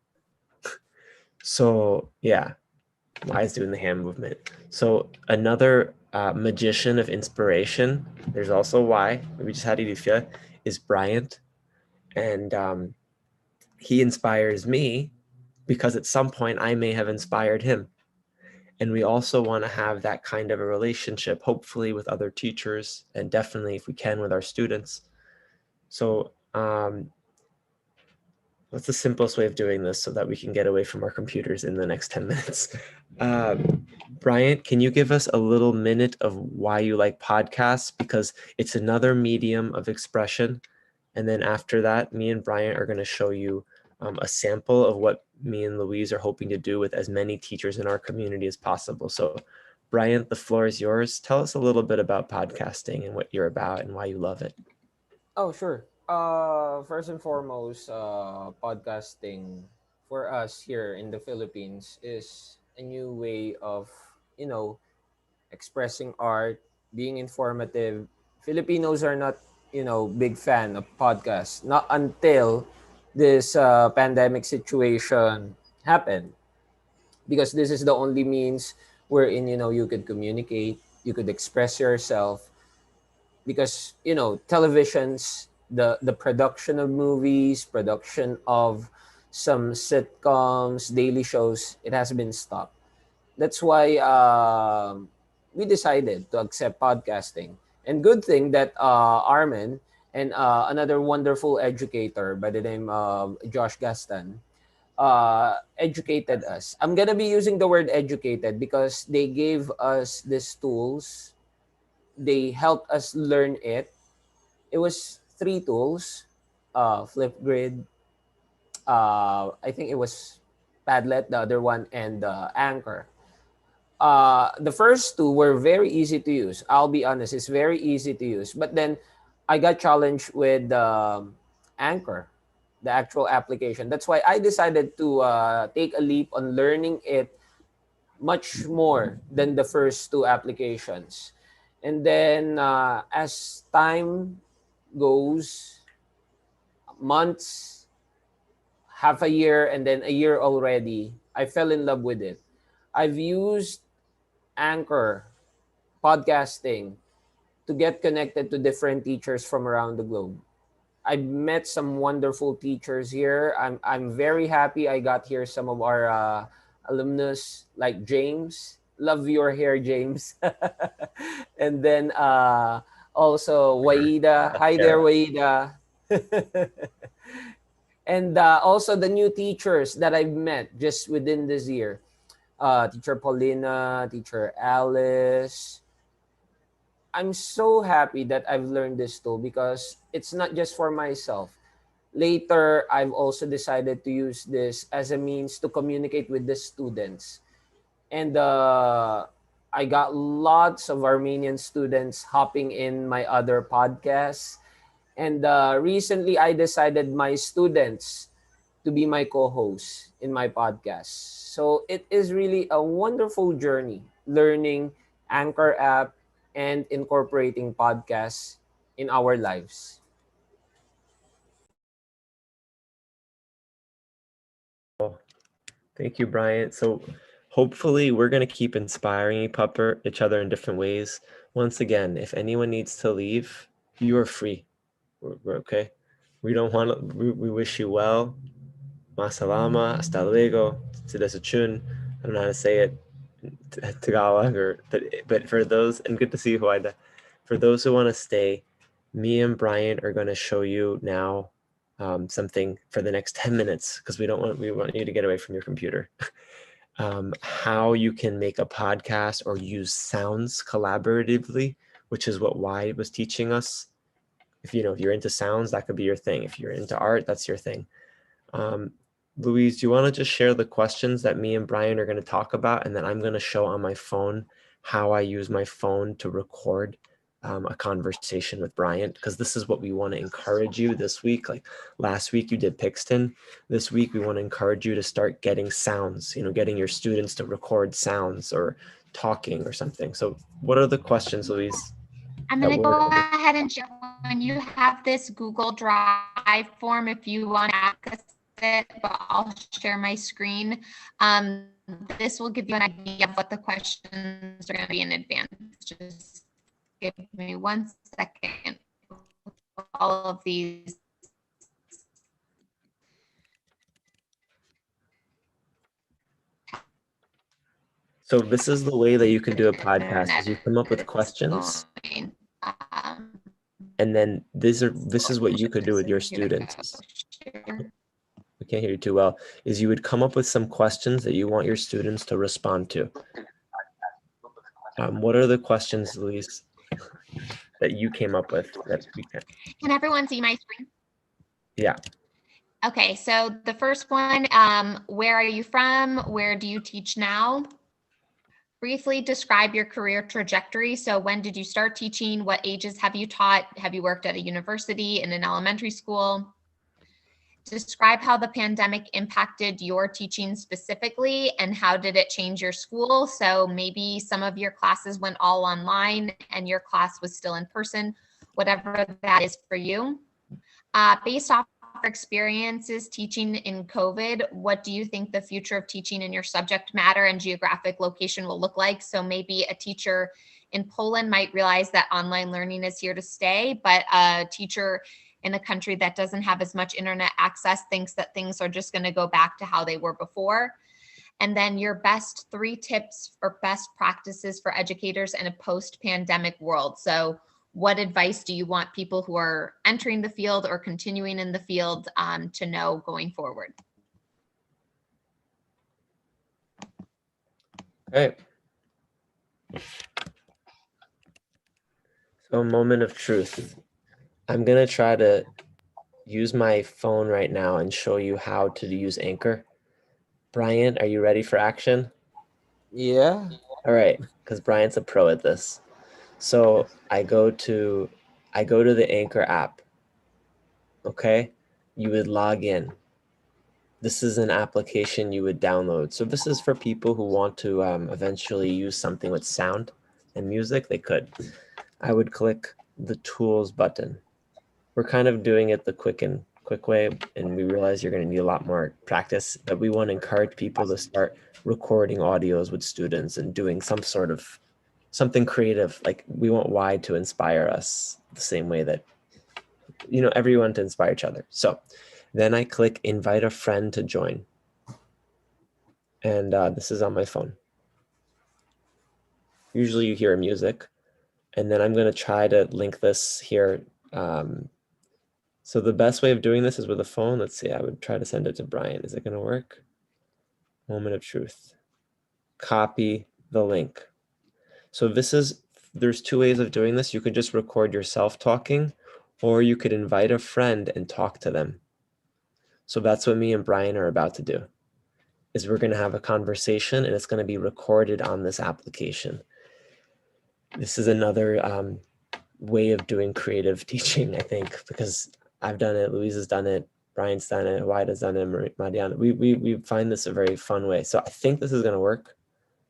So yeah, Y is doing the hand movement. So another magician of inspiration, there's also Y, we just had Urifa, is Bryant, and he inspires me because at some point I may have inspired him. And we also want to have that kind of a relationship, hopefully with other teachers, and definitely if we can with our students. So what's the simplest way of doing this so that we can get away from our computers in the next 10 minutes? Bryant, can you give us a little minute of why you like podcasts? Because it's another medium of expression. And then after that, me and Bryant are going to show you a sample of what me and Louise are hoping to do with as many teachers in our community as possible. So Bryant, the floor is yours. Tell us a little bit about podcasting and what you're about and why you love it. Oh, sure. First and foremost, podcasting for us here in the Philippines is a new way of, expressing art, being informative. Filipinos are not, big fan of podcasts. Not until this pandemic situation happened, because this is the only means wherein you could communicate, you could express yourself, because televisions, the production of movies, production of some sitcoms, daily shows, it has been stopped. That's why we decided to accept podcasting. And good thing that Armin and another wonderful educator by the name of Josh Gaston educated us. I'm going to be using the word educated because they gave us these tools. They helped us learn it. It was 3 tools, Flipgrid, I think it was Padlet, the other one, and Anchor. The first 2 were very easy to use. I'll be honest, it's very easy to use. But then I got challenged with Anchor, the actual application. That's why I decided to take a leap on learning it much more than the first two applications. And then as time goes, months, half a year, and then a year already, I fell in love with it. I've used Anchor, podcasting, to get connected to different teachers from around the globe. I've met some wonderful teachers here. I'm very happy I got here some of our alumnus like James. Love your hair, James. And then also Waida. Hi there, Waida. And also the new teachers that I've met just within this year. Teacher Paulina, Teacher Alice. I'm so happy that I've learned this tool because it's not just for myself. Later, I've also decided to use this as a means to communicate with the students. And I got lots of Armenian students hopping in my other podcasts. And recently, I decided my students to be my co-hosts in my podcast. So it is really a wonderful journey learning Anchor app and incorporating podcasts in our lives. Thank you, Bryant. So hopefully we're going to keep inspiring each other in different ways. Once again, if anyone needs to leave, you are free. We're okay. We don't want to, we wish you well. Masalama, hasta luego, Tidesachun. I don't know how to say it, Tagalog, but for those, and good to see you, Huayda. For those who want to stay, me and Brian are going to show you now something for the next 10 minutes because we want you to get away from your computer. How you can make a podcast or use sounds collaboratively, which is what Wyatt was teaching us. If you're into sounds, that could be your thing. If you're into art, that's your thing. Louise, do you want to just share the questions that me and Brian are going to talk about? And then I'm going to show on my phone how I use my phone to record a conversation with Bryant, because this is what we want to encourage you this week. Like last week you did Pixton. This week we want to encourage you to start getting sounds, getting your students to record sounds or talking or something. So what are the questions, Louise? I'm going to go ahead and share when you have this Google Drive form if you want to access it, but I'll share my screen. This will give you an idea of what the questions are going to be in advance. Just give me 1 second. All of these. So this is the way that you can do a podcast, is you come up with questions. And then this is what you could do with your students. I can't hear you too well. Is you would come up with some questions that you want your students to respond to. What are the questions, Louise, that you came up with that we can? Can everyone see my screen? Yeah. Okay, so the first one, where are you from? Where do you teach now? Briefly describe your career trajectory. So when did you start teaching? What ages have you taught? Have you worked at a university, in an elementary school? Describe how the pandemic impacted your teaching specifically and how did it change your school? So maybe some of your classes went all online and your class was still in person, whatever that is for you. Based off your experiences teaching in COVID, what do you think the future of teaching in your subject matter and geographic location will look like? So maybe a teacher in Poland might realize that online learning is here to stay, but a teacher in a country that doesn't have as much internet access thinks that things are just going to go back to how they were before. And then your best 3 tips or best practices for educators in a post-pandemic world. So what advice do you want people who are entering the field or continuing in the field to know going forward? Okay. So a moment of truth. I'm going to try to use my phone right now and show you how to use Anchor. Brian, are you ready for action? Yeah. All right, because Brian's a pro at this. So I go to the Anchor app. Okay, you would log in. this is an application you would download. So this is for people who want to eventually use something with sound and music. They could. I would click the tools button. We're kind of doing it the quick way, and we realize you're going to need a lot more practice, but we want to encourage people to start recording audios with students and doing some sort of something creative. Like we want Y to inspire us the same way that, you know, everyone to inspire each other. So then I click invite a friend to join. And this is on my phone. Usually you hear music, and then I'm going to try to link this here. So the best way of doing this is with a phone. Let's see, I would try to send it to Brian. Is it going to work? Moment of truth. Copy the link. So there's two ways of doing this. You could just record yourself talking, or you could invite a friend and talk to them. So that's what me and Brian are about to do, is we're going to have a conversation, and it's going to be recorded on this application. This is another way of doing creative teaching, I think, because I've done it, Louise has done it, Brian's done it, Waida's done it, Mariana. We find this a very fun way. So I think this is going to work.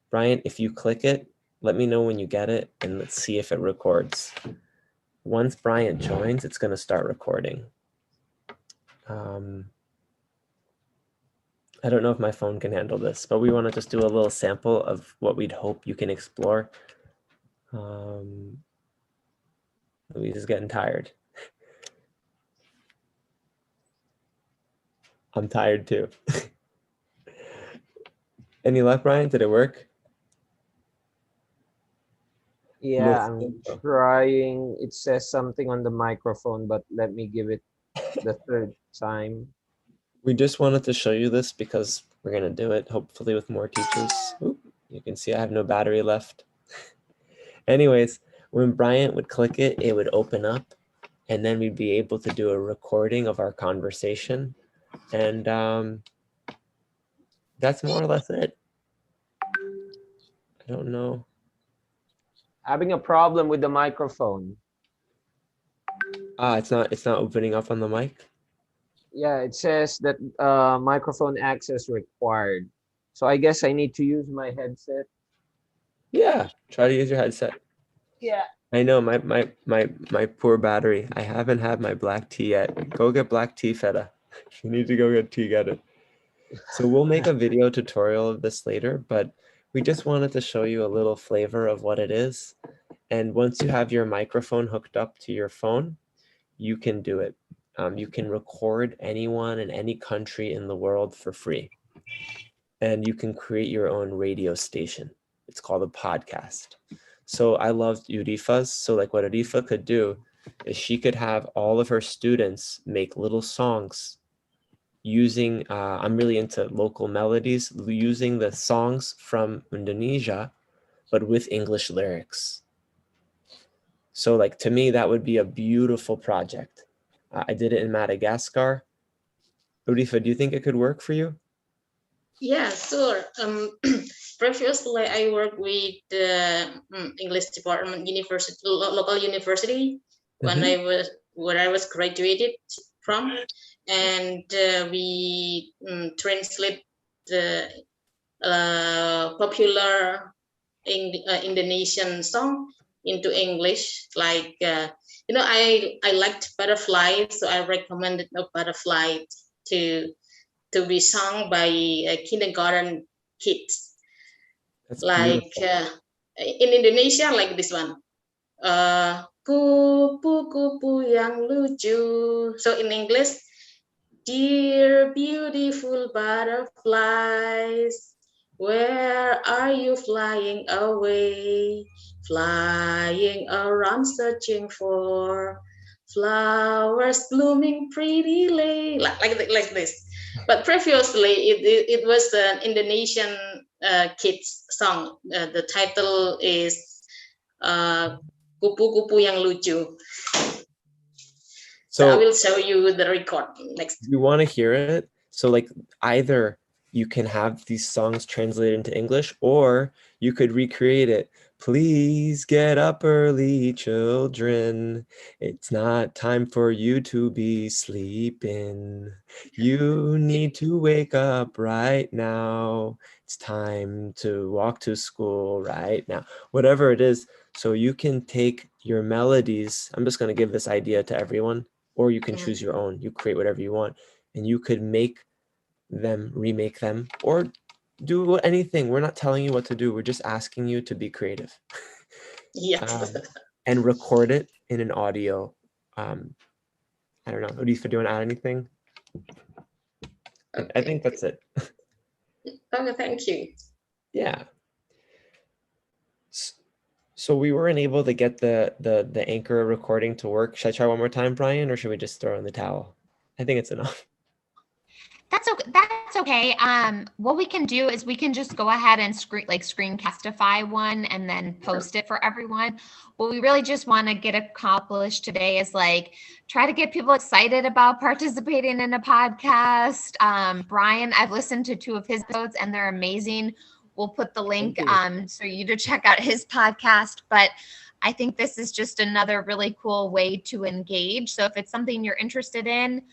Brian, if you click it, let me know when you get it, and let's see if it records. Once Brian joins, it's going to start recording. I don't know if my phone can handle this, but we want to just do a little sample of what we'd hope you can explore. Louise is getting tired. I'm tired too. Any luck, Brian? Did it work? Yeah, I'm trying. It says something on the microphone, but let me give it the third time. We just wanted to show you this because we're going to do it, hopefully with more teachers. Oop, you can see I have no battery left. Anyways, when Brian would click it, it would open up, and then we'd be able to do a recording of our conversation. And that's more or less it. I don't know. Having a problem with the microphone. It's not opening up on the mic. Yeah, it says that microphone access required. So I guess I need to use my headset. Yeah, try to use your headset. Yeah. I know my poor battery. I haven't had my black tea yet. Go get black tea, Feta. You need to go get tea, get it. So we'll make a video tutorial of this later, but we just wanted to show you a little flavor of what it is. And once you have your microphone hooked up to your phone, you can do it. You can record anyone in any country in the world for free. And you can create your own radio station. It's called a podcast. So I loved Urifa's. So like what Urifa could do is she could have all of her students make little songs using, I'm really into local melodies, using the songs from Indonesia, but with English lyrics. So like, to me, that would be a beautiful project. I did it in Madagascar. Urifa, do you think it could work for you? Yeah, sure. Previously, I worked with the English department university, local university, when I was graduated from, and we translate the popular Indonesian song into English. Like you know, I liked Butterfly, so I recommended a Butterfly to be sung by kindergarten kids. That's like in Indonesia, like this one, kupu-kupu yang lucu. So in English, dear beautiful butterflies, where are you flying away? Flying around searching for flowers blooming prettily, like this. But previously, it was an Indonesian kids song. The title is Kupu-kupu yang lucu. So I will show you the record next. You want to hear it? So like either you can have these songs translated into English, or you could recreate it. Please get up early, children. It's not time for you to be sleeping. You need to wake up right now. It's time to walk to school right now. Whatever it is, so you can take your melodies. I'm just going to give this idea to everyone, or you can choose your own. You create whatever you want, and you could make them, remake them, or do anything. We're not telling you what to do. We're just asking you to be creative. Yes. And record it in an audio. I don't know. Odisa, do you want to add anything? I think that's it. Okay, thank you. Yeah. So we weren't able to get the Anchor recording to work. Should I try one more time, Brian, or should we just throw in the towel? I think it's enough. That's okay. That's okay. What we can do is we can just go ahead and screencastify one and then post it for everyone. What we really just want to get accomplished today is try to get people excited about participating in a podcast. Brian, I've listened to 2 of his episodes and they're amazing. We'll put the link for you to check out his podcast. But I think this is just another really cool way to engage. So if it's something you're interested in,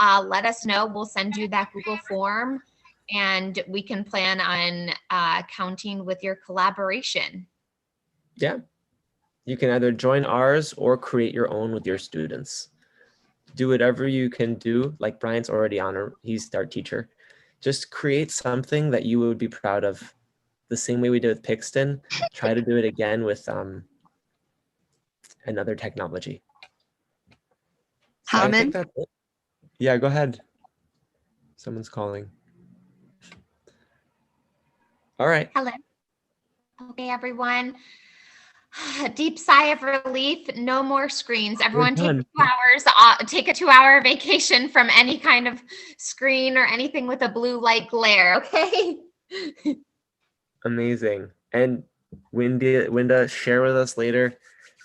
let us know. We'll send you that Google form and we can plan on counting with your collaboration. Yeah. You can either join ours or create your own with your students. Do whatever you can do. Like Brian's already on, he's our teacher. Just create something that you would be proud of. The same way we did with Pixton, try to do it again with another technology. So I think that's it. Yeah, go ahead. Someone's calling. All right. Hello. Okay, everyone. Deep sigh of relief. No more screens. Everyone take 2 hours. Take a 2-hour vacation from any kind of screen or anything with a blue light glare. Okay. Amazing. And Winda, share with us later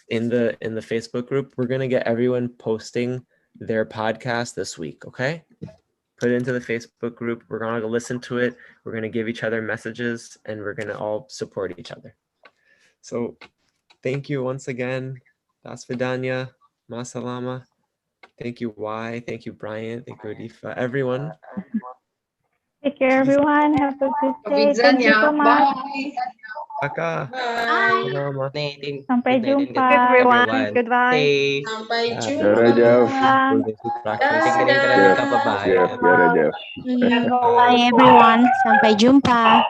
in the Facebook group. We're gonna get everyone posting their podcast this week. Okay. Put it into the Facebook group. We're gonna go listen to it. We're gonna give each other messages and we're gonna all support each other. So thank you once again. Das Vidanya. Masalama. Thank you, Y. Thank you, Brian. Thank you, Odifa. Everyone. Take care, everyone. Have a good day. Thank you so much. Paka. Bye. Sampai jumpa. Everyone. Goodbye. Sampai Ya jumpa. Rajab. Bye, everyone. Sampai jumpa.